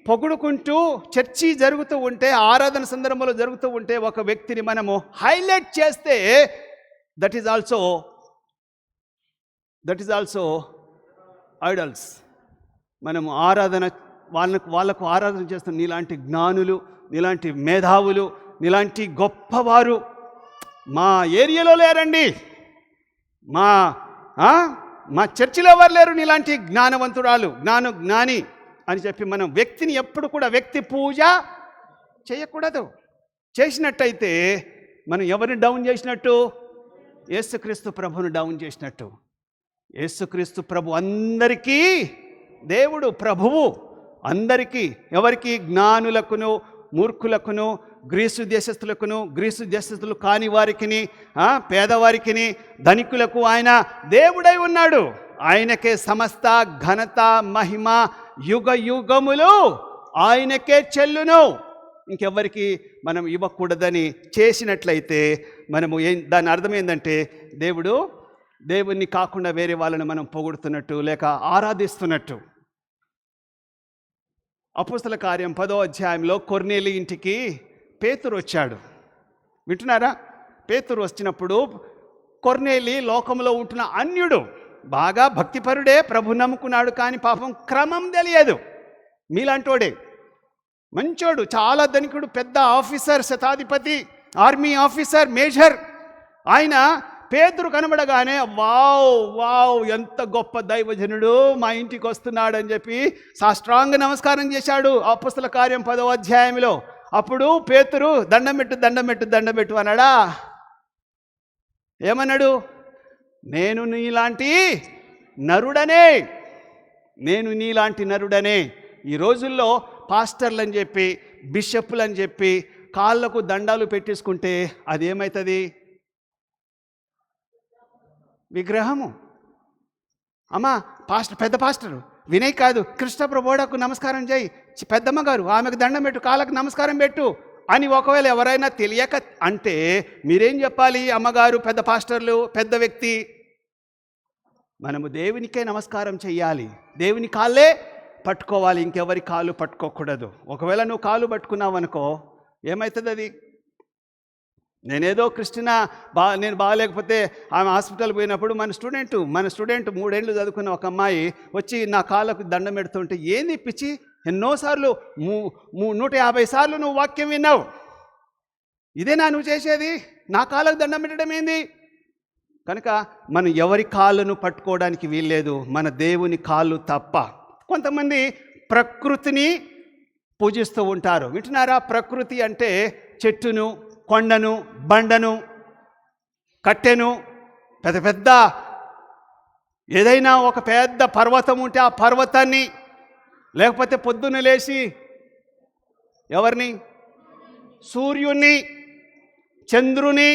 [SPEAKER 1] పొగుడుకుంటూ చర్చి జరుగుతూ ఉంటే, ఆరాధన సందర్భంలో జరుగుతూ ఉంటే ఒక వ్యక్తిని మనము హైలైట్ చేస్తే దట్ ఈజ్ ఆల్సో ఐడల్స్. మనము ఆరాధన వాళ్ళకు ఆరాధన చేస్తున్న నీలాంటి జ్ఞానులు, నీలాంటి మేధావులు, నీలాంటి గొప్పవారు మా ఏరియాలో లేరండి, మా చర్చిలో ఎవరు లేరు నీలాంటి జ్ఞానవంతురాలు, జ్ఞాని అని చెప్పి మనం వ్యక్తిని ఎప్పుడు కూడా వ్యక్తి పూజ చేయకూడదు. చేసినట్టయితే మనం ఎవరిని డౌన్ చేసినట్టు? యేసుక్రీస్తు ప్రభువును డౌన్ చేసినట్టు. యేసుక్రీస్తు ప్రభు అందరికీ దేవుడు, ప్రభువు అందరికీ. ఎవరికి? జ్ఞానులకును, మూర్ఖులకును, గ్రీసు దేశస్థులు కాని వారికిని, పేదవారికిని, ధనికులకు ఆయన దేవుడై ఉన్నాడు. ఆయనకే సమస్త ఘనత, మహిమ యుగ యుగములు ఆయనకే చెల్లును. ఇంకెవ్వరికి మనం ఇవ్వకూడదని చేసినట్లయితే మనము దాని అర్థం ఏంటంటే దేవుణ్ణి కాకుండా వేరే వాళ్ళని మనం పొగుడుతున్నట్టు లేక ఆరాధిస్తున్నట్టు. అపోస్తల కార్యం 10వ అధ్యాయంలో కొర్నేలి ఇంటికి పేతురు వచ్చాడు. వింటున్నారా? పేతురు వచ్చినప్పుడు కొర్నేలి లోకంలో ఉంటున్న అన్యుడు, బాగా భక్తిపరుడే, ప్రభు నమ్ముకున్నాడు, కానీ పాపం క్రమం తెలియదు. మీలాంటోడే, మంచోడు, చాలా ధనికుడు, పెద్ద ఆఫీసర్, శతాధిపతి, ఆర్మీ ఆఫీసర్, మేజర్. ఆయన పేతురు కనబడగానే వావ్ ఎంత గొప్ప దైవజనుడు మా ఇంటికి వస్తున్నాడు అని చెప్పి సాష్టాంగ నమస్కారం చేశాడు. అపోస్తల కార్యం 10వ అధ్యాయంలో. అప్పుడు పేతురు దండం పెట్టు అన్నాడా? ఏమన్నాడు? నేను నీలాంటి నరుడనే. ఈ రోజుల్లో పాస్టర్లు అని చెప్పి, బిషప్లు అని చెప్పి కాళ్ళకు దండాలు పెట్టేసుకుంటే అదేమవుతుంది? విగ్రహము. అమ్మా పెద్ద పాస్టరు వినయ్ కాదు, కృష్ణ ప్రభువుకు నమస్కారం చేయి, పెద్దమ్మ గారు ఆమెకు దండం పెట్టు, కాళ్ళకు నమస్కారం పెట్టు అని ఒకవేళ ఎవరైనా తెలియక అంటే మీరేం చెప్పాలి? అమ్మగారు, పెద్ద పాస్టర్లు, పెద్ద వ్యక్తి, మనము దేవునికే నమస్కారం చెయ్యాలి, దేవుని కాళ్ళే పట్టుకోవాలి, ఇంకెవరి కాళ్ళు పట్టుకోకూడదు. ఒకవేళ నువ్వు కాళ్ళు పట్టుకున్నావు అనుకో, ఏమవుతుంది అది? నేనేదో నేను బాగాలేకపోతే ఆమె హాస్పిటల్ పోయినప్పుడు మన స్టూడెంట్ 3 ఏళ్ళు చదువుకున్న ఒక అమ్మాయి వచ్చి నా కాళ్ళకు దండం పెడుతుంటే, ఏంది పిచ్చి, ఎన్నోసార్లు 150 సార్లు నువ్వు వాక్యం విన్నావు, ఇదేనా నువ్వు చేసేది? నా కాళ్ళకు దండం పెట్టడం ఏంది? కనుక మనం ఎవరి కాళ్ళను పట్టుకోవడానికి వీల్లేదు, మన దేవుని కాళ్ళు తప్ప. కొంతమంది ప్రకృతిని పూజిస్తూ ఉంటారు. వింటున్నారా? ప్రకృతి అంటే చెట్టును, కొండను, బండను, కట్టెను, పెద్ద ఏదైనా ఒక పెద్ద పర్వతం ఉంటే ఆ పర్వతాన్ని, లేకపోతే పొద్దున్న లేచి ఎవరిని? సూర్యుని, చంద్రుని,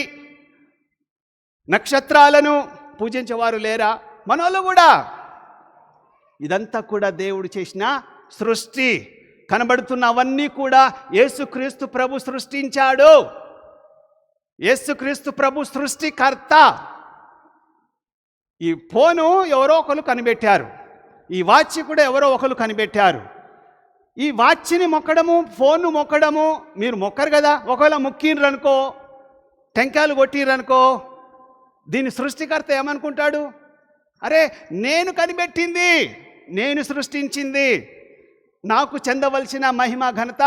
[SPEAKER 1] నక్షత్రాలను పూజించేవారు లేరా? మనోళ్ళు కూడా. ఇదంతా కూడా దేవుడు చేసిన సృష్టి. కనబడుతున్న అవన్నీ కూడా యేసుక్రీస్తు ప్రభు సృష్టించాడు. యేసుక్రీస్తు ప్రభు సృష్టికర్త. ఈ ఫోను ఎవరో ఒకరు కనిపెట్టారు, ఈ వాచ్ కూడా ఎవరో ఒకరు కనిపెట్టారు. ఈ వాచ్ని మొక్కడము, ఫోన్ను మొక్కడము మీరు మొక్కరు కదా. ఒకవేళ మొక్కిర్రనుకో, టెంకాయలు కొట్టిర్రనుకో, దీని సృష్టికర్త ఏమనుకుంటాడు? అరే, నేను కనిపెట్టింది, నేను సృష్టించింది, నాకు చెందవలసిన మహిమ ఘనత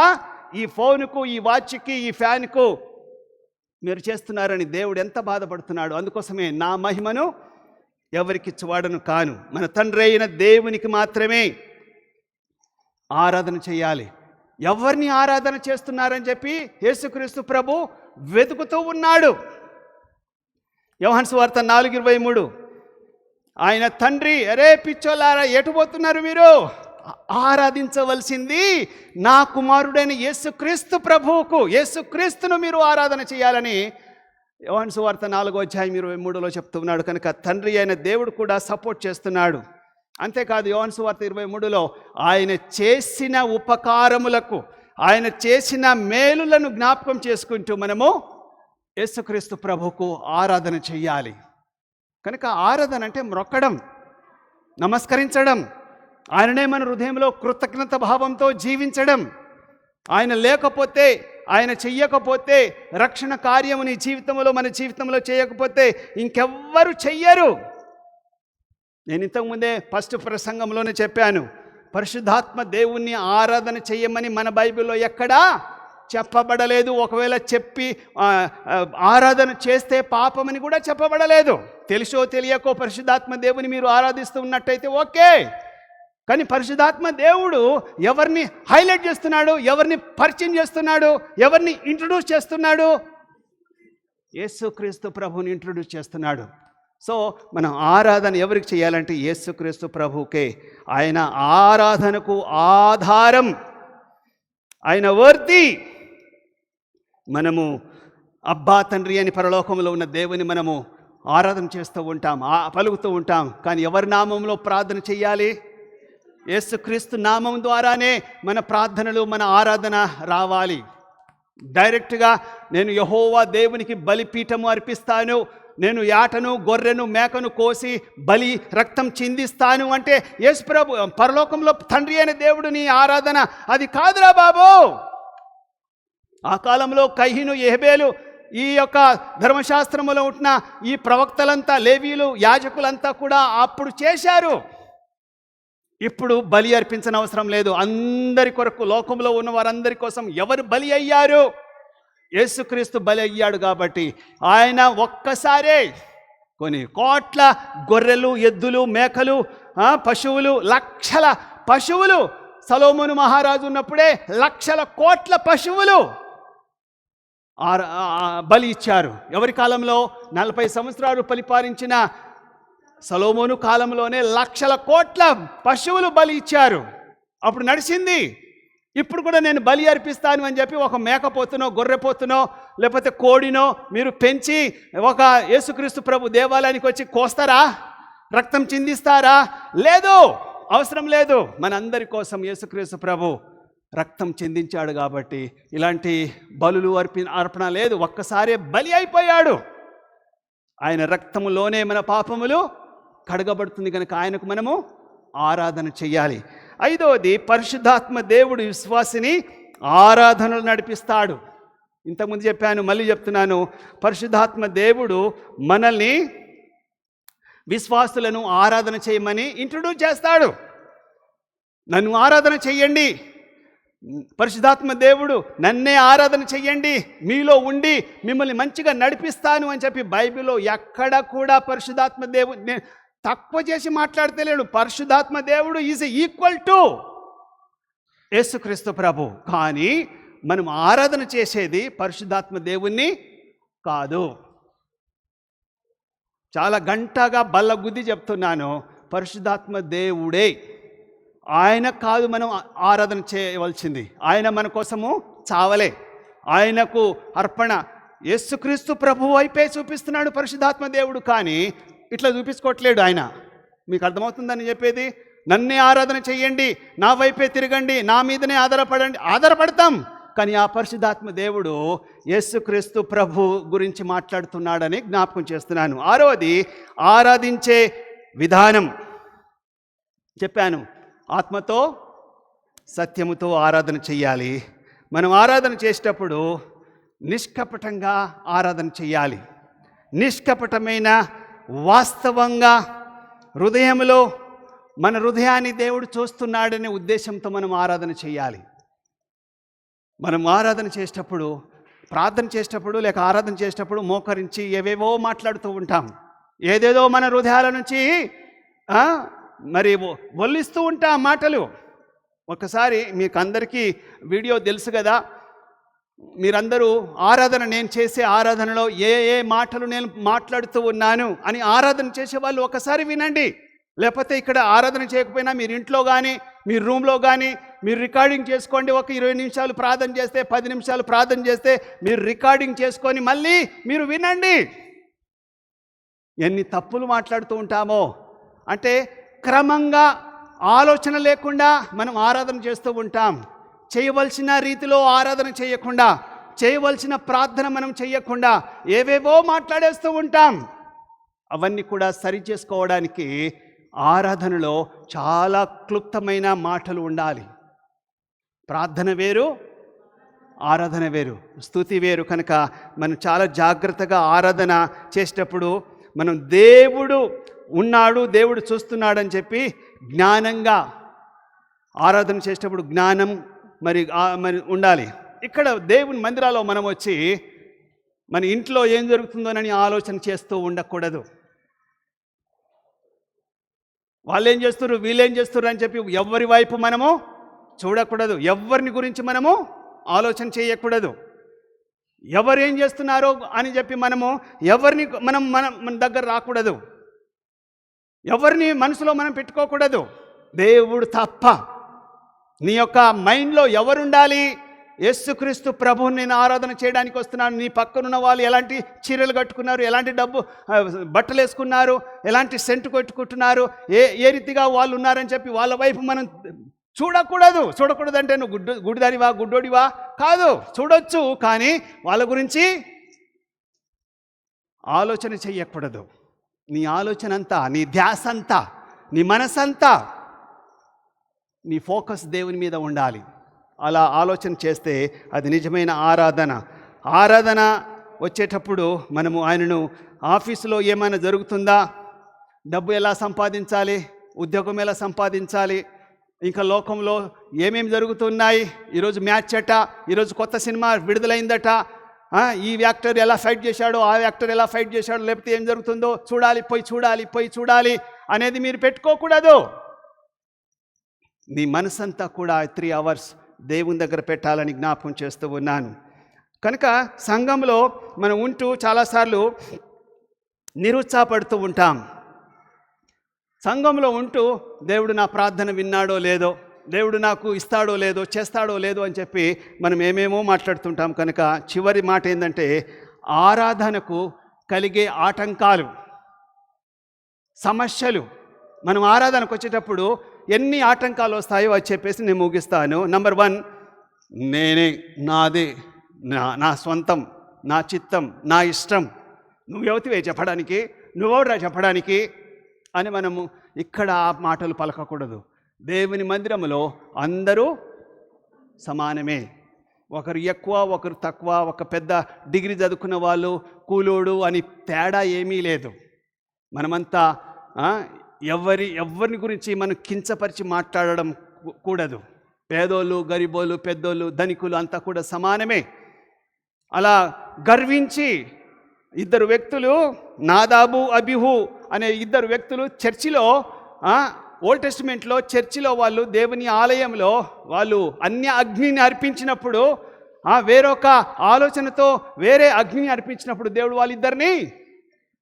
[SPEAKER 1] ఈ ఫోనుకు, ఈ వాచ్కి, ఈ ఫ్యాన్కు మీరు చేస్తున్నారని దేవుడు ఎంత బాధపడుతున్నాడు. అందుకోసమే నా మహిమను ఎవరికిచ్చువాడను కాను, మన తండ్రి అయిన దేవునికి మాత్రమే ఆరాధన చేయాలి. ఎవరిని ఆరాధన చేస్తున్నారని చెప్పి యేసుక్రీస్తు ప్రభు వెతుకుతూ ఉన్నాడు. యోహాను సువార్త 4:23 ఆయన తండ్రి, అరే పిచ్చోలారా ఎటు పోతున్నారు మీరు? ఆరాధించవలసింది నా కుమారుడైన యేసుక్రీస్తు ప్రభువుకు, యేసుక్రీస్తును మీరు ఆరాధన చేయాలని యోహాను సువార్త 4:23 చెప్తున్నాడు. కనుక తండ్రి అయిన దేవుడు కూడా సపోర్ట్ చేస్తున్నాడు. అంతేకాదు యోహాను సువార్త 23 ఆయన చేసిన ఉపకారములకు, ఆయన చేసిన మేలులను జ్ఞాపకం చేసుకుంటూ మనము యేసుక్రీస్తు ప్రభువుకు ఆరాధన చెయ్యాలి. కనుక ఆరాధన అంటే మ్రొక్కడం, నమస్కరించడం, ఆయననే మన హృదయంలో కృతజ్ఞత భావంతో జీవించడం. ఆయన లేకపోతే, ఆయన చెయ్యకపోతే, రక్షణ కార్యము నీ జీవితంలో, మన జీవితంలో చేయకపోతే ఇంకెవ్వరు చెయ్యరు. నేను ఇంతకుముందే ఫస్ట్ ప్రసంగంలోనే చెప్పాను, పరిశుద్ధాత్మ దేవుణ్ణి ఆరాధన చెయ్యమని మన బైబిల్లో ఎక్కడా చెప్పబడలేదు. ఒకవేళ చెప్పి ఆరాధన చేస్తే పాపమని కూడా చెప్పబడలేదు. తెలుసో తెలియకో పరిశుద్ధాత్మ దేవుని మీరు ఆరాధిస్తూ ఉన్నట్టయితే ఓకే. కానీ పరిశుద్ధాత్మ దేవుడు ఎవరిని హైలైట్ చేస్తున్నాడు, ఎవరిని పరిచయం చేస్తున్నాడు, ఎవరిని ఇంట్రడ్యూస్ చేస్తున్నాడు? యేసుక్రీస్తు ప్రభుని ఇంట్రడ్యూస్ చేస్తున్నాడు. సో మనం ఆరాధన ఎవరికి చేయాలంటే యేసుక్రీస్తు ప్రభువుకే. ఆయన ఆరాధనకు ఆధారం, ఆయన వర్తి. మనము అబ్బా తండ్రి అని పరలోకంలో ఉన్న దేవుని మనము ఆరాధన చేస్తూ ఉంటాం, పలుకుతూ ఉంటాం. కానీ ఎవరి నామంలో ప్రార్థన చేయాలి? యేసుక్రీస్తు నామం ద్వారానే మన ప్రార్థనలు, మన ఆరాధన రావాలి. డైరెక్ట్గా నేను యెహోవా దేవునికి బలిపీఠము అర్పిస్తాను, నేను యాటను గొర్రెను మేకను కోసి బలి రక్తం చిందిస్తాను అంటే యేసు ప్రభు పరలోకంలో తండ్రి అయిన దేవుడు నీ ఆరాధన అది కాదురా బాబు. ఆ కాలంలో కయీను, యెహెబేలు, ఈ యొక్క ధర్మశాస్త్రములో ఉంటున్న ఈ ప్రవక్తలంతా, లేవీయులు, యాజకులంతా కూడా అప్పుడు చేశారు. ఇప్పుడు బలి అర్పించని అవసరం లేదు. అందరి కొరకు, లోకంలో ఉన్న వారందరి కోసం ఎవరు బలి అయ్యారు? యేసుక్రీస్తు బలి అయ్యాడు. కాబట్టి ఆయన ఒక్కసారే కొన్ని కోట్ల గొర్రెలు, ఎద్దులు, మేకలు, పశువులు, లక్షల పశువులు, సొలొమోను మహారాజు ఉన్నప్పుడే లక్షల కోట్ల పశువులు బలి ఇచ్చారు. ఎవరి కాలంలో? 40 సంవత్సరాలు పరిపాలించిన సొలొమోను కాలంలోనే లక్షల కోట్ల పశువులు బలి ఇచ్చారు. అప్పుడు నడిచింది. ఇప్పుడు కూడా నేను బలి అర్పిస్తాను అని చెప్పి ఒక మేకపోతునో, గొర్రెపోతునో, లేకపోతే కోడినో మీరు పెంచి ఒక యేసుక్రీస్తు ప్రభు దేవాలయానికి వచ్చి కోస్తారా? రక్తం చిందిస్తారా? లేదు, అవసరం లేదు. మనందరి కోసం యేసుక్రీస్తు ప్రభు రక్తం చిందించాడు. కాబట్టి ఇలాంటి బలులు అర్పణ లేదు. ఒక్కసారే బలి అయిపోయాడు. ఆయన రక్తములోనే మన పాపములు కడగబడుతుంది. కనుక ఆయనకు మనము ఆరాధన చెయ్యాలి. 5వది, పరిశుద్ధాత్మ దేవుడు విశ్వాసిని ఆరాధనలు నడిపిస్తాడు. ఇంతకుముందు చెప్పాను, మళ్ళీ చెప్తున్నాను. పరిశుద్ధాత్మ దేవుడు మనల్ని, విశ్వాసులను ఆరాధన చేయమని ఇంట్రడ్యూస్ చేస్తాడు. నన్ను ఆరాధన చెయ్యండి, పరిశుద్ధాత్మ దేవుడు నన్నే ఆరాధన చెయ్యండి, మీలో ఉండి మిమ్మల్ని మంచిగా నడిపిస్తాను అని చెప్పి బైబిల్లో ఎక్కడ కూడా పరిశుద్ధాత్మ దేవుడు తక్కువ చేసి మాట్లాడతలేడు. పరిశుద్ధాత్మ దేవుడు ఈజ్ ఈక్వల్ టు యేసుక్రీస్తు ప్రభు. కానీ మనం ఆరాధన చేసేది పరిశుద్ధాత్మ దేవుణ్ణి కాదు. చాలా గంటగా బల్లగుద్ది చెప్తున్నాను, పరిశుద్ధాత్మ దేవుడే. ఆయన కాదు మనం ఆరాధన చేయవలసింది. ఆయన మన కోసము చావలే. ఆయనకు అర్పణ యేసుక్రీస్తు ప్రభు వైపే చూపిస్తున్నాడు పరిశుద్ధాత్మ దేవుడు. కానీ ఇట్లా చూపించుకోవట్లేడు ఆయన. మీకు అర్థమవుతుందని చెప్పేది? నన్నే ఆరాధన చెయ్యండి, నా వైపే తిరగండి, నా మీదనే ఆధారపడతాం. కానీ ఆ పరిశుద్ధాత్మ దేవుడు యేసుక్రీస్తు ప్రభు గురించి మాట్లాడుతున్నాడని జ్ఞాపకం చేస్తున్నాను. 6వది, ఆరాధించే విధానం చెప్పాను. ఆత్మతో సత్యముతో ఆరాధన చెయ్యాలి. మనం ఆరాధన చేసేటప్పుడు నిష్కపటంగా ఆరాధన చెయ్యాలి. నిష్కపటమైన, వాస్తవంగా, హృదయంలో మన హృదయాన్ని దేవుడు చూస్తున్నాడనే ఉద్దేశంతో మనం ఆరాధన చేయాలి. మనం ఆరాధన చేసేటప్పుడు, ప్రార్థన చేసేటప్పుడు, లేక ఆరాధన చేసేటప్పుడు మోకరించి ఏవేవో మాట్లాడుతూ ఉంటాం. ఏదేదో మన హృదయాల నుంచి మరి వల్లిస్తూ ఉంటాం మాటలు. ఒకసారి మీకు అందరికీ వీడియో తెలుసు కదా, మీరందరూ ఆరాధన, నేను చేసే ఆరాధనలో ఏ ఏ మాటలు నేను మాట్లాడుతూ ఉన్నాను అని ఆరాధన చేసే వాళ్ళు ఒకసారి వినండి. లేకపోతే ఇక్కడ ఆరాధన చేయకపోయినా మీరు ఇంట్లో కానీ మీ రూమ్లో కానీ మీరు రికార్డింగ్ చేసుకోండి. ఒక 20 నిమిషాలు ప్రార్థన చేస్తే, 10 నిమిషాలు ప్రార్థన చేస్తే మీరు రికార్డింగ్ చేసుకొని మళ్ళీ మీరు వినండి. ఎన్ని తప్పులు మాట్లాడుతూ ఉంటామో. అంటే క్రమంగా ఆలోచన లేకుండా మనం ఆరాధన చేస్తూ ఉంటాం. చేయవలసిన రీతిలో ఆరాధన చేయకుండా, చేయవలసిన ప్రార్థన మనం చేయకుండా ఏవేవో మాట్లాడేస్తూ ఉంటాం. అవన్నీ కూడా సరి చేసుకోవడానికి ఆరాధనలో చాలా క్లుప్తమైన మాటలు ఉండాలి. ప్రార్థన వేరు, ఆరాధన వేరు, స్తుతి వేరు. కనుక మనం చాలా జాగ్రత్తగా ఆరాధన చేసేటప్పుడు మనం దేవుడు ఉన్నాడు, దేవుడు చూస్తున్నాడని చెప్పి జ్ఞానంగా ఆరాధన చేసేటప్పుడు జ్ఞానం మరి ఉండాలి. ఇక్కడ దేవుని మందిరాల్లో మనం వచ్చి మన ఇంట్లో ఏం జరుగుతుందోనని ఆలోచన చేస్తూ ఉండకూడదు. వాళ్ళు ఏం చేస్తున్నారు, వీళ్ళేం చేస్తున్నారు అని చెప్పి ఎవరి వైపు మనము చూడకూడదు. ఎవరిని గురించి మనము ఆలోచన చేయకూడదు. ఎవరు ఏం చేస్తున్నారో అని చెప్పి మనము ఎవరిని మన దగ్గర రాకూడదు. ఎవరిని మనసులో మనం పెట్టుకోకూడదు. దేవుడు తప్ప. నీ యొక్క మైండ్లో ఎవరుండాలి? యేసుక్రీస్తు ప్రభువుని నేను ఆరాధన చేయడానికి వస్తున్నాను. నీ పక్కనున్న వాళ్ళు ఎలాంటి చీరలు కట్టుకున్నారు, ఎలాంటి బట్టలు వేసుకున్నారు, ఎలాంటి సెంటు కొట్టుకుంటున్నారు, ఏ రీతిగా వాళ్ళు ఉన్నారని చెప్పి వాళ్ళ వైపు మనం చూడకూడదు. చూడకూడదంటే నువ్వు గుడిదానివా, గుడ్డోడివా కాదు. చూడొచ్చు, కానీ వాళ్ళ గురించి ఆలోచన చెయ్యకూడదు. నీ ఆలోచన అంతా, నీ ధ్యాస అంతా, నీ మనసంతా, నీ ఫోకస్ దేవుని మీద ఉండాలి. అలా ఆలోచన చేస్తే అది నిజమైన ఆరాధన. ఆరాధన వచ్చేటప్పుడు మనము ఆయనను ఆఫీసులో ఏమైనా జరుగుతుందా, డబ్బు ఎలా సంపాదించాలి, ఉద్యోగం ఎలా సంపాదించాలి, ఇంకా లోకంలో ఏమేమి జరుగుతున్నాయి, ఈరోజు మ్యాచ్ అట, ఈరోజు కొత్త సినిమా విడుదలైందట, ఈ యాక్టర్ ఎలా ఫైట్ చేశాడో, ఆ యాక్టర్ ఎలా ఫైట్ చేశాడో, లేకపోతే ఏం జరుగుతుందో పోయి చూడాలి అనేది మీరు పెట్టుకోకూడదు. నీ మనసంతా కూడా 3 hours దేవుని దగ్గర పెట్టాలని జ్ఞాపకం చేస్తూ ఉన్నాను. కనుక సంఘంలో మనం ఉంటూ చాలాసార్లు నిరుత్సాహపడుతూ ఉంటాం. సంఘంలో ఉంటూ దేవుడు నా ప్రార్థన విన్నాడో లేదో, దేవుడు నాకు ఇస్తాడో లేదో, చేస్తాడో లేదో అని చెప్పి మనం ఏమేమో మాట్లాడుతుంటాం. కనుక చివరి మాట ఏంటంటే, ఆరాధనకు కలిగే ఆటంకాలు, సమస్యలు, మనం ఆరాధనకు వచ్చేటప్పుడు ఎన్ని ఆటంకాలు వస్తాయో అది చెప్పేసి నేను ముగిస్తాను. నంబర్ 1, నేనే, నాదే, నా స్వంతం, నా చిత్తం, నా ఇష్టం. నువ్వెవతివే చెప్పడానికి, నువ్వెవడురా చెప్పడానికి అని మనము ఇక్కడ ఆ మాటలు పలకకూడదు. దేవుని మందిరంలో అందరూ సమానమే. ఒకరు ఎక్కువ, ఒకరు తక్కువ, ఒక పెద్ద డిగ్రీ చదువుకున్న వాళ్ళు, కూలోడు అని తేడా ఏమీ లేదు. మనమంతా ఎవరిని గురించి మనం కించపరిచి మాట్లాడడం కూడదు. పేదోళ్ళు, గరీబోళ్ళు, పెద్దోళ్ళు, ధనికులు అంతా కూడా సమానమే. అలా గర్వించి 2 వ్యక్తులు, నాదాబు, అబిహు అనే 2 వ్యక్తులు చర్చిలో, ఓల్డ్ టెస్టిమెంట్లో చర్చిలో వాళ్ళు దేవుని ఆలయంలో వాళ్ళు అన్య అగ్నిని అర్పించినప్పుడు, వేరొక ఆలోచనతో వేరే అగ్నిని అర్పించినప్పుడు దేవుడు వాళ్ళిద్దరిని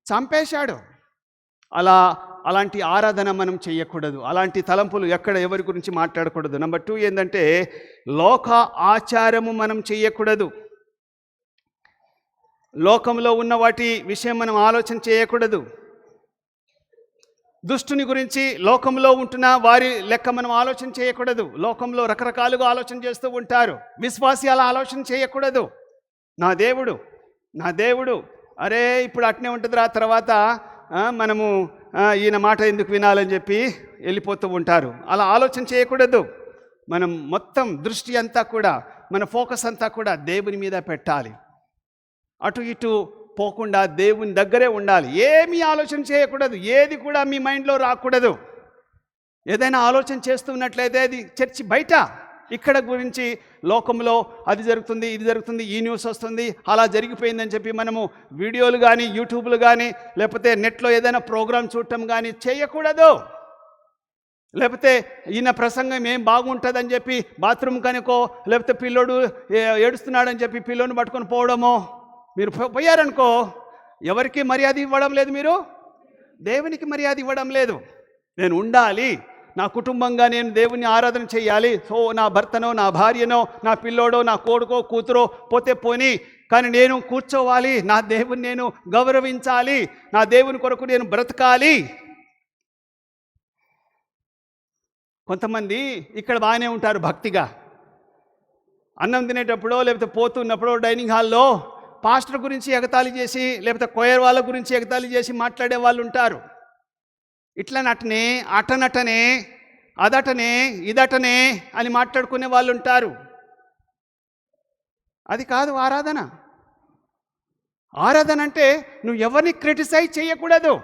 [SPEAKER 1] చంపేశాడు. అలాంటి ఆరాధన మనం చేయకూడదు. అలాంటి తలంపులు ఎక్కడ ఎవరి గురించి మాట్లాడకూడదు. నంబర్ 2 ఏంటంటే, లోక ఆచారము మనం చేయకూడదు. లోకంలో ఉన్న వాటి విషయం మనం ఆలోచన చేయకూడదు. దుష్టుని గురించి, లోకంలో ఉంటున్న వారి లెక్క మనం ఆలోచన చేయకూడదు. లోకంలో రకరకాలుగా ఆలోచన చేస్తూ ఉంటారు. విశ్వాసి అలా ఆలోచన చేయకూడదు. నా దేవుడు అరే ఇప్పుడు అట్నే ఉంటుందిరా, తర్వాత మనము ఈయన మాట ఎందుకు వినాలని చెప్పి వెళ్ళిపోతూ ఉంటారు. అలా ఆలోచన చేయకూడదు. మనం మొత్తం దృష్టి అంతా కూడా, మన ఫోకస్ అంతా కూడా దేవుని మీద పెట్టాలి. అటు ఇటు పోకుండా దేవుని దగ్గరే ఉండాలి. ఏమీ ఆలోచన చేయకూడదు. ఏది కూడా మీ మైండ్లో రాకూడదు. ఏదైనా ఆలోచన చేస్తున్నట్లయితే అది చర్చి బయట, ఇక్కడ గురించి లోకంలో అది జరుగుతుంది, ఇది జరుగుతుంది, ఈ న్యూస్ వస్తుంది, అలా జరిగిపోయిందని చెప్పి మనము వీడియోలు కానీ, యూట్యూబ్లు కానీ, లేకపోతే నెట్లో ఏదైనా ప్రోగ్రాం చూడటం కానీ చేయకూడదు. లేకపోతే ఈయన ప్రసంగం ఏం బాగుంటుందని చెప్పి బాత్రూమ్ కనుకో, లేకపోతే పిల్లోడు ఏడుస్తున్నాడని చెప్పి పిల్లోని పట్టుకొని పోవడమో, మీరు పోయారనుకో ఎవరికి మర్యాద ఇవ్వడం లేదు, మీరు దేవునికి మర్యాద ఇవ్వడం లేదు. నేను ఉండాలి, నా కుటుంబంగా నేను దేవుని ఆరాధన చేయాలి. సో నా భర్తనో, నా భార్యనో, నా పిల్లోడో, నా కొడుకో, కూతురో పోతే పోని, కానీ నేను కూర్చోవాలి, నా దేవుని నేను గౌరవించాలి, నా దేవుని కొరకు నేను బ్రతకాలి. కొంతమంది ఇక్కడ బాగానే ఉంటారు భక్తిగా, అన్నం తినేటప్పుడో లేకపోతే పోతున్నప్పుడో డైనింగ్ హాల్లో పాస్టర్ గురించి ఎగతాళి చేసి, లేకపోతే కొయర్ వాళ్ళ గురించి ఎగతాళి చేసి మాట్లాడే వాళ్ళు ఉంటారు. ఇట్లనటనే, అటనటనే, అదటనే, ఇదటనే అని మాట్లాడుకునే వాళ్ళు ఉంటారు. అది కాదు ఆరాధన. ఆరాధన అంటే నువ్వు ఎవరిని క్రిటిసైజ్ చేయకూడదు,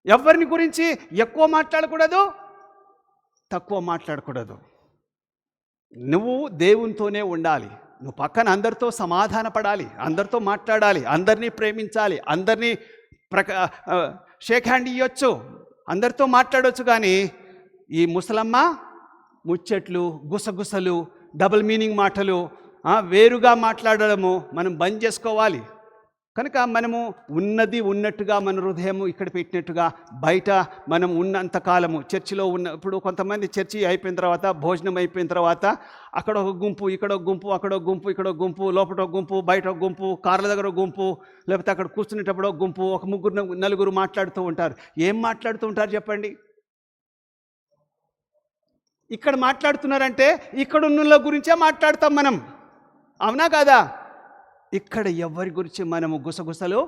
[SPEAKER 1] ఎవరిని గురించి ఎక్కువ మాట్లాడకూడదు, తక్కువ మాట్లాడకూడదు. నువ్వు దేవునితోనే ఉండాలి. నువ్వు పక్కన అందరితో సమాధాన పడాలి, అందరితో మాట్లాడాలి, అందరినీ ప్రేమించాలి, అందరినీ షేక్ హ్యాండ్ ఇవ్వచ్చు, అందరితో మాట్లాడవచ్చు. కానీ ఈ ముసలమ్మ ముచ్చట్లు, గుసగుసలు, డబుల్ మీనింగ్ మాటలు, వేరుగా మాట్లాడడము మనం బంద్ చేసుకోవాలి. కనుక మనము ఉన్నది ఉన్నట్టుగా మన హృదయము ఇక్కడ పెట్టినట్టుగా బయట మనం ఉన్నంతకాలము చర్చిలో ఇప్పుడు కొంతమంది చర్చి అయిపోయిన తర్వాత, భోజనం అయిపోయిన తర్వాత అక్కడ ఒక గుంపు, ఇక్కడ ఒక గుంపు, అక్కడ ఒక గుంపు, ఇక్కడ ఒక గుంపు, లోపల ఒక గుంపు, బయట ఒక గుంపు, కార్ల దగ్గర ఒక గుంపు, లేకపోతే అక్కడ కూర్చునేటప్పుడు ఒక గుంపు, ఒక ముగ్గురు నలుగురు మాట్లాడుతూ ఉంటారు. ఏం మాట్లాడుతూ ఉంటారు చెప్పండి? ఇక్కడ మాట్లాడుతున్నారంటే ఇక్కడ ఉన్న గురించే మాట్లాడతాం మనం, అవునా కాదా? ఇక్కడ ఎవరి గురించి మనము గుసగుసలు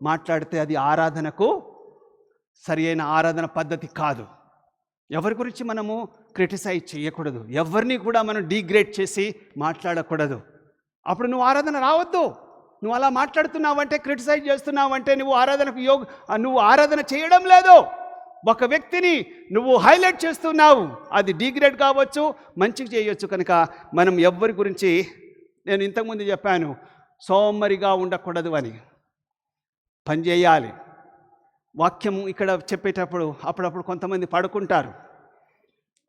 [SPEAKER 1] మాట్లాడితే అది ఆరాధనకు సరి అయిన ఆరాధన పద్ధతి కాదు. ఎవరి గురించి మనము క్రిటిసైజ్ చేయకూడదు, ఎవరిని కూడా మనం డీగ్రేడ్ చేసి మాట్లాడకూడదు. అప్పుడు నువ్వు ఆరాధన రావద్దు. నువ్వు అలా మాట్లాడుతున్నావంటే, క్రిటిసైజ్ చేస్తున్నావంటే నువ్వు ఆరాధన చేయడం లేదు. ఒక వ్యక్తిని నువ్వు హైలైట్ చేస్తున్నావు, అది డీగ్రేడ్ కావచ్చు, మంచిగా చేయొచ్చు. కనుక మనం ఎవరి గురించి, నేను ఇంతకుముందు చెప్పాను, సోమరిగా ఉండకూడదు అని, పనిచేయాలి. వాక్యము ఇక్కడ చెప్పేటప్పుడు అప్పుడప్పుడు కొంతమంది పడుకుంటారు.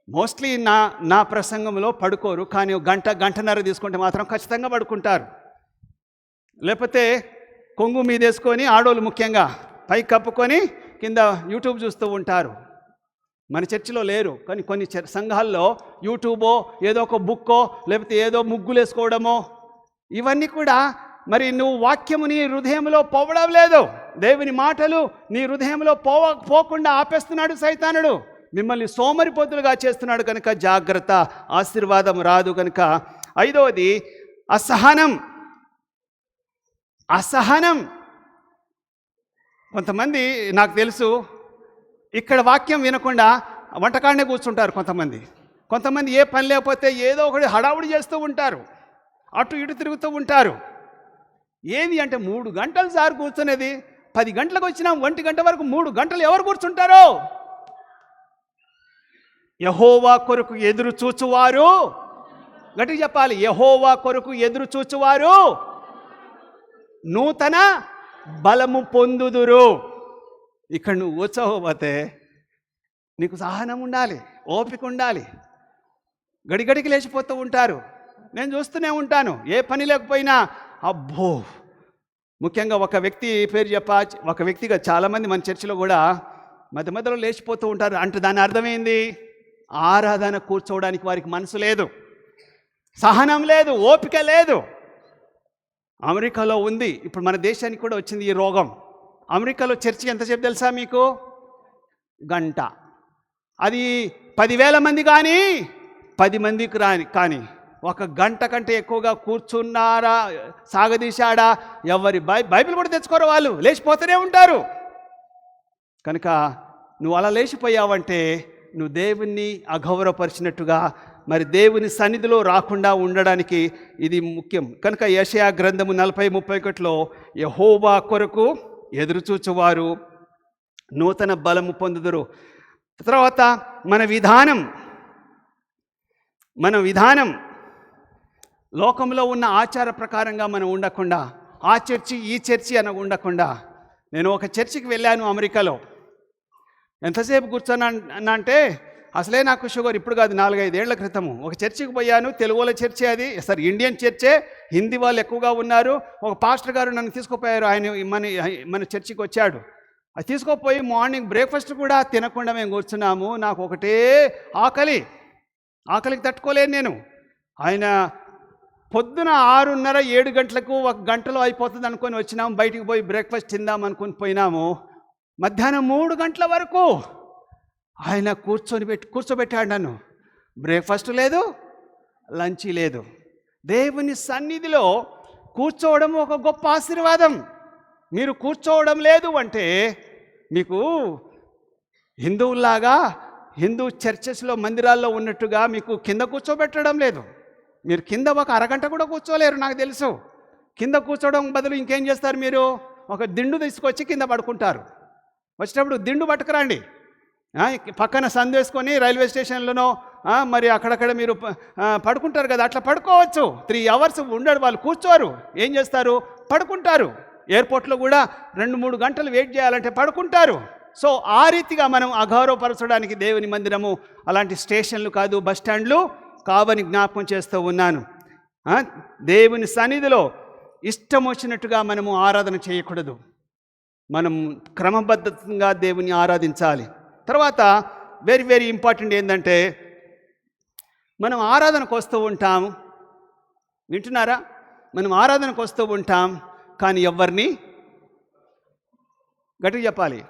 [SPEAKER 1] మోస్ట్లీ నా ప్రసంగంలో పడుకోరు, కానీ గంటన్నర తీసుకుంటే మాత్రం ఖచ్చితంగా పడుకుంటారు. లేకపోతే కొంగు మీదేసుకొని, ఆడోళ్ళు ముఖ్యంగా పై కప్పుకొని కింద యూట్యూబ్ చూస్తూ ఉంటారు. మన చర్చిలో లేరు, కానీ కొన్ని సంఘాల్లో యూట్యూబో, ఏదో ఒక బుక్కో, లేకపోతే ఏదో ముగ్గులు వేసుకోవడమో, ఇవన్నీ కూడా మరి నువ్వు వాక్యము నీ హృదయంలో పోవడం లేదు. దేవుని మాటలు నీ హృదయంలో పోకుండా ఆపేస్తున్నాడు సైతానుడు. మిమ్మల్ని సోమరిపోతులుగా చేస్తున్నాడు. కనుక జాగ్రత్త, ఆశీర్వాదం రాదు. కనుక ఐదవది అసహనం. కొంతమంది నాకు తెలుసు ఇక్కడ వాక్యం వినకుండా వంటకాడనే కూర్చుంటారు. కొంతమంది ఏ పని లేకపోతే ఏదో ఒకటి హడావుడి చేస్తూ ఉంటారు, అటు ఇటు తిరుగుతూ ఉంటారు. ఏది అంటే 3 గంటలు సార్ కూర్చునేది, 10 గంటలకు వచ్చినా 1 గంట వరకు 3 గంటలు ఎవరు కూర్చుంటారో? యెహోవా కొరకు ఎదురు చూచువారు, గట్టిగా చెప్పాలి, యెహోవా కొరకు ఎదురు చూచువారు నూతన బలము పొందుదురు. ఇక్కడ నువ్వు కూర్చోకపోతే నీకు సహనం ఉండాలి, ఓపిక ఉండాలి. గడిగడికి లేచిపోతూ ఉంటారు. నేను చూస్తూనే ఉంటాను, ఏ పని లేకపోయినా అబ్బో. ముఖ్యంగా ఒక వ్యక్తి పేరు ఒక వ్యక్తిగా చాలామంది మన చర్చిలో కూడా మధ్యలో లేచిపోతూ ఉంటారు. అంటే దాని అర్థమైంది, ఆరాధన కూర్చోవడానికి వారికి మనసు లేదు, సహనం లేదు, ఓపిక లేదు. అమెరికాలో ఉంది, ఇప్పుడు మన దేశానికి కూడా వచ్చింది ఈ రోగం. అమెరికాలో చర్చి ఎంతసేపు తెలుసా మీకు? గంట. అది 10,000 మంది కానీ 10 మందికి కానీ 1 గంట కంటే ఎక్కువగా కూర్చున్నారా, సాగదీశాడా, ఎవరి బైబిల్ కూడా తెచ్చుకోరు, వాళ్ళు లేచిపోతూనే ఉంటారు. కనుక నువ్వు అలా లేచిపోయావంటే నువ్వు దేవుణ్ణి అగౌరవపరిచినట్టుగా, మరి దేవుని సన్నిధిలో రాకుండా ఉండడానికి ఇది ముఖ్యం. కనుక యెషయా గ్రంథము 40:31లో యెహోవా కొరకు ఎదురుచూచువారు నూతన బలము పొందుదురు. తర్వాత మన విధానం లోకంలో ఉన్న ఆచార ప్రకారంగా మనం ఉండకుండా, ఆ చర్చి ఈ చర్చి అని ఉండకుండా. నేను ఒక చర్చికి వెళ్ళాను అమెరికాలో. ఎంతసేపు కూర్చొని అంటే అసలే నాకు షుగర్, ఇప్పుడు కాదు 4-5 ఏళ్ల క్రితము ఒక చర్చికి పోయాను. తెలుగుల చర్చే అది, ఇండియన్ చర్చే, హిందీ వాళ్ళు ఎక్కువగా ఉన్నారు. ఒక పాస్టర్ గారు నన్ను తీసుకుపోయారు, ఆయన మన చర్చికి వచ్చాడు. అది తీసుకోపోయి మార్నింగ్ బ్రేక్ఫాస్ట్ కూడా తినకుండా మేము కూర్చున్నాము. నాకు ఒకటే ఆకలికి తట్టుకోలేను నేను. ఆయన పొద్దున 6:30 7 గంటలకు 1 గంటలో అయిపోతుంది అనుకొని వచ్చినాము. బయటికి పోయి బ్రేక్ఫాస్ట్ తిందాం అనుకుని పోయినాము. మధ్యాహ్నం 3 గంటల వరకు ఆయన కూర్చోబెట్టాడు నన్ను. బ్రేక్ఫాస్ట్ లేదు, లంచ్ లేదు. దేవుని సన్నిధిలో కూర్చోవడం ఒక గొప్ప ఆశీర్వాదం. మీరు కూర్చోవడం లేదు అంటే మీకు హిందువుల్లాగా హిందూ చర్చెస్లో మందిరాల్లో ఉన్నట్టుగా మీకు కింద కూర్చోబెట్టడం లేదు. మీరు కింద ఒక అరగంట కూడా కూర్చోలేరు నాకు తెలుసు. కింద కూర్చోవడం బదులు ఇంకేం చేస్తారు, మీరు ఒక దిండు తీసుకొచ్చి కింద పడుకుంటారు. వచ్చేటప్పుడు దిండు పట్టుకురండి. పక్కన సందేసుకొని రైల్వే స్టేషన్లోనో మరి అక్కడక్కడ మీరు పడుకుంటారు కదా, అట్లా పడుకోవచ్చు. 3 అవర్స్ ఉండడు, వాళ్ళు కూర్చోరు. ఏం చేస్తారు, పడుకుంటారు. ఎయిర్పోర్ట్లో కూడా 2-3 గంటలు వెయిట్ చేయాలంటే పడుకుంటారు. సో ఆ రీతిగా మనం అగౌరవపరచడానికి దేవుని మందిరము అలాంటి స్టేషన్లు కాదు, బస్ స్టాండ్లు కావని జ్ఞాపకం చేస్తూ ఉన్నాను. దేవుని సన్నిధిలో ఇష్టం వచ్చినట్టుగా మనము ఆరాధన చేయకూడదు. మనం క్రమబద్ధంగా దేవుని ఆరాధించాలి. తర్వాత వెరీ వెరీ ఇంపార్టెంట్ ఏంటంటే, మనం ఆరాధనకు వస్తూ ఉంటాం. వింటున్నారా? మనం ఆరాధనకు వస్తూ ఉంటాం, కానీ ఎవరిని గట్టిగా చెప్పాలి,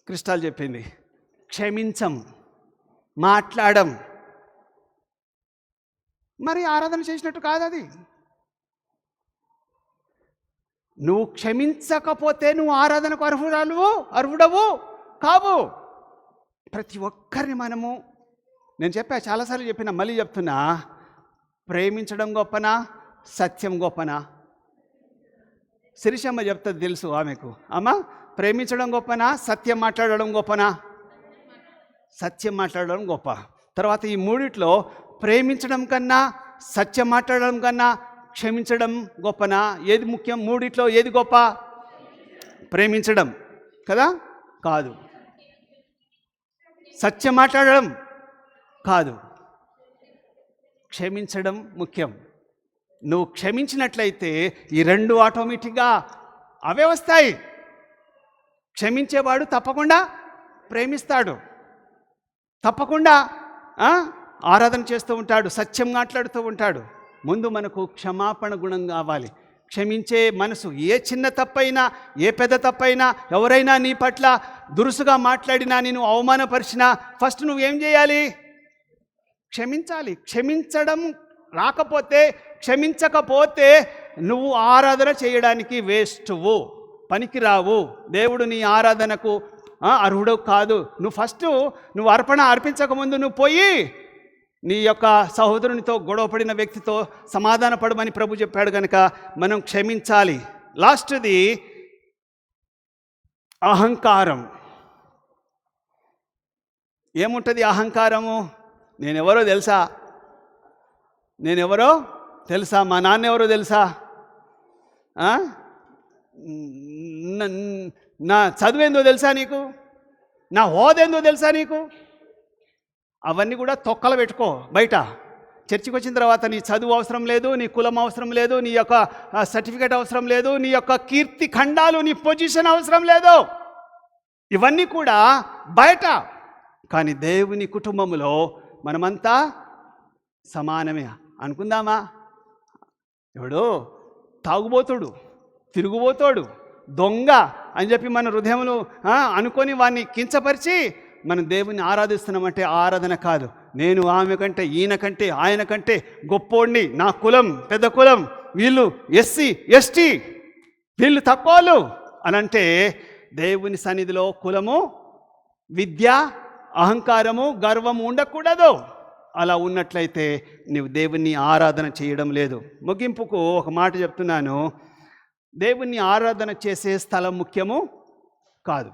[SPEAKER 1] క్రిస్టాల్ చెప్పింది, క్షమించం, మాట్లాడం. మరి ఆరాధన చేసినట్టు కాదు అది. నువ్వు క్షమించకపోతే నువ్వు ఆరాధనకు అర్హుడవు కావు. ప్రతి ఒక్కరిని మనము, నేను చాలాసార్లు చెప్పిన, మళ్ళీ చెప్తున్నా, ప్రేమించడం గొప్పనా, సత్యం గొప్పనా? శిరీషమ్మ చెప్తుంది, తెలుసు ఆమెకు. అమ్మ, ప్రేమించడం గొప్పనా, సత్యం మాట్లాడడం గొప్పనా? సత్యం మాట్లాడడం గొప్ప. తర్వాత ఈ మూడిట్లో ప్రేమించడం కన్నా, సత్యం మాట్లాడడం కన్నా క్షమించడం గొప్పనా? ఏది ముఖ్యం? మూడిట్లో ఏది గొప్ప? ప్రేమించడం కదా? కాదు. సత్యం మాట్లాడడం కాదు, క్షమించడం ముఖ్యం. నువ్వు క్షమించినట్లయితే ఈ 2 ఆటోమేటిక్గా అవే వస్తాయి. క్షమించేవాడు తప్పకుండా ప్రేమిస్తాడు, తప్పకుండా ఆరాధన చేస్తూ ఉంటాడు, సత్యం మాట్లాడుతూ ఉంటాడు. ముందు మనకు క్షమాపణ గుణం కావాలి, క్షమించే మనసు. ఏ చిన్న తప్పైనా, ఏ పెద్ద తప్పైనా, ఎవరైనా నీ పట్ల దురుసుగా మాట్లాడినా, నేను అవమానపరిచినా, ఫస్ట్ నువ్వేం చేయాలి? క్షమించాలి. క్షమించడం రాకపోతే, క్షమించకపోతే నువ్వు ఆరాధన చేయడానికి వేస్టువు, పనికిరావు. దేవుడు నీ ఆరాధనకు అర్హుడు కాదు. నువ్వు అర్పణ అర్పించకముందు నువ్వు పోయి నీ యొక్క సహోదరునితో గొడవపడిన వ్యక్తితో సమాధాన పడమని ప్రభు చెప్పాడు కనుక మనం క్షమించాలి. లాస్ట్ది అహంకారం. ఏముంటుంది అహంకారము? నేనెవరో తెలుసా, మా నాన్న ఎవరో తెలుసా, నా చదువేందో తెలుసా నీకు, నా హోదేందో తెలుసా నీకు? అవన్నీ కూడా తొక్కలు పెట్టుకో బయట. చర్చికి వచ్చిన తర్వాత నీ చదువు అవసరం లేదు, నీ కులం అవసరం లేదు, నీ యొక్క సర్టిఫికేట్ అవసరం లేదు, నీ యొక్క కీర్తి ఖండాలు, నీ పొజిషన్ అవసరం లేదు. ఇవన్నీ కూడా బయట. కానీ దేవుని కుటుంబంలో మనమంతా సమానమే అనుకుందామా? ఎవడో తాగుబోతుడు, తిరుగుబోతాడు, దొంగ అని చెప్పి మన హృదయములు అనుకొని వాడిని కించపరిచి మనం దేవుని ఆరాధిస్తున్నామంటే ఆరాధన కాదు. నేను ఆమె కంటే, ఈయన కంటే, ఆయన కంటే గొప్పోడిని, నా కులం పెద్ద కులం, వీళ్ళు ఎస్సీ ఎస్టీ, వీళ్ళు తక్కువలు అనంటే దేవుని సన్నిధిలో కులము, విద్య, అహంకారము, గర్వము ఉండకూడదు. అలా ఉన్నట్లయితే నీవు దేవుణ్ణి ఆరాధన చేయడం లేదు. ముగింపుకు ఒక మాట చెప్తున్నాను, దేవుణ్ణి ఆరాధన చేసే స్థలం ముఖ్యము కాదు.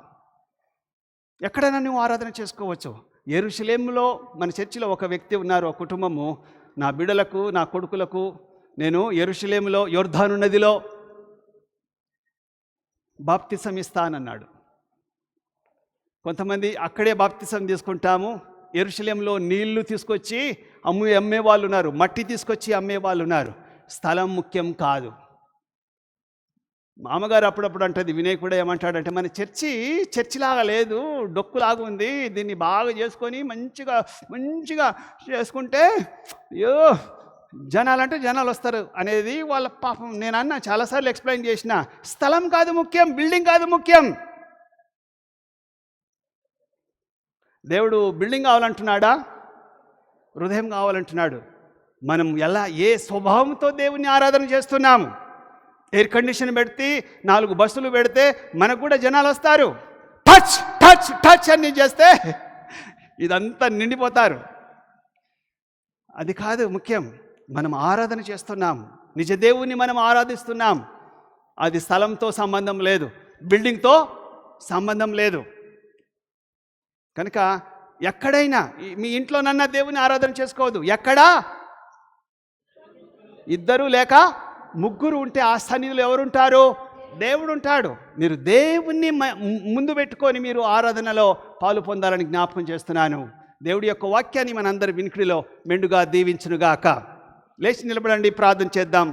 [SPEAKER 1] ఎక్కడైనా నువ్వు ఆరాధన చేసుకోవచ్చు. యెరూషలేములో మన చర్చిలో ఒక వ్యక్తి ఉన్నారు, ఒక కుటుంబము, నా బిడ్డలకు, నా కొడుకులకు నేను యెరూషలేములో యొర్దాను నదిలో బాప్తిసం ఇస్తానన్నాడు. కొంతమంది అక్కడే బాప్తిసం తీసుకుంటాము. యెరూషలేములో నీళ్లు తీసుకొచ్చి అమ్మే వాళ్ళు ఉన్నారు, మట్టి తీసుకొచ్చి అమ్మే వాళ్ళు ఉన్నారు. స్థలం ముఖ్యం కాదు. మామగారు అప్పుడప్పుడు అంటది, వినయ్ కూడా ఏమంటాడంటే, మన చర్చిలాగా లేదు, డొక్కులాగా ఉంది, దీన్ని బాగా చేసుకొని మంచిగా మంచిగా చేసుకుంటే అయ్యో జనాలంటే జనాలు వస్తారు అనేది వాళ్ళ పాపం. నేను అన్నా చాలాసార్లు ఎక్స్ప్లెయిన్ చేసిన, స్థలం కాదు ముఖ్యం, బిల్డింగ్ కాదు ముఖ్యం. దేవుడు బిల్డింగ్ కావాలంటున్నాడా? హృదయం కావాలంటున్నాడు. మనం ఏ స్వభావంతో దేవుని ఆరాధన చేస్తున్నాము? ఎయిర్ కండిషన్ పెడితే 4 బస్సులు పెడితే మనకు కూడా జనాలు వస్తారు. టచ్ టచ్ టచ్ అని చేస్తే ఇదంతా నిండిపోతారు. అది కాదు ముఖ్యం. మనం ఆరాధన చేస్తున్నాం, నిజ దేవుని మనం ఆరాధిస్తున్నాం. అది స్థలంతో సంబంధం లేదు, బిల్డింగ్తో సంబంధం లేదు. కనుక ఎక్కడైనా మీ ఇంట్లోనన్నా దేవుని ఆరాధన చేసుకోవద్దు. ఎక్కడా 2 లేక 3 ఉంటే ఆ సన్నిధిలో ఎవరుంటారు? దేవుడు ఉంటాడు. మీరు దేవుణ్ణి ముందు పెట్టుకొని మీరు ఆరాధనలో పాలు పొందాలని జ్ఞాపకం చేస్తున్నాను. దేవుడి యొక్క వాక్యాన్ని మనందరి వినికిడిలో మెండుగా దీవించునుగాక. లేచి నిలబడండి, ప్రార్థన చేద్దాం.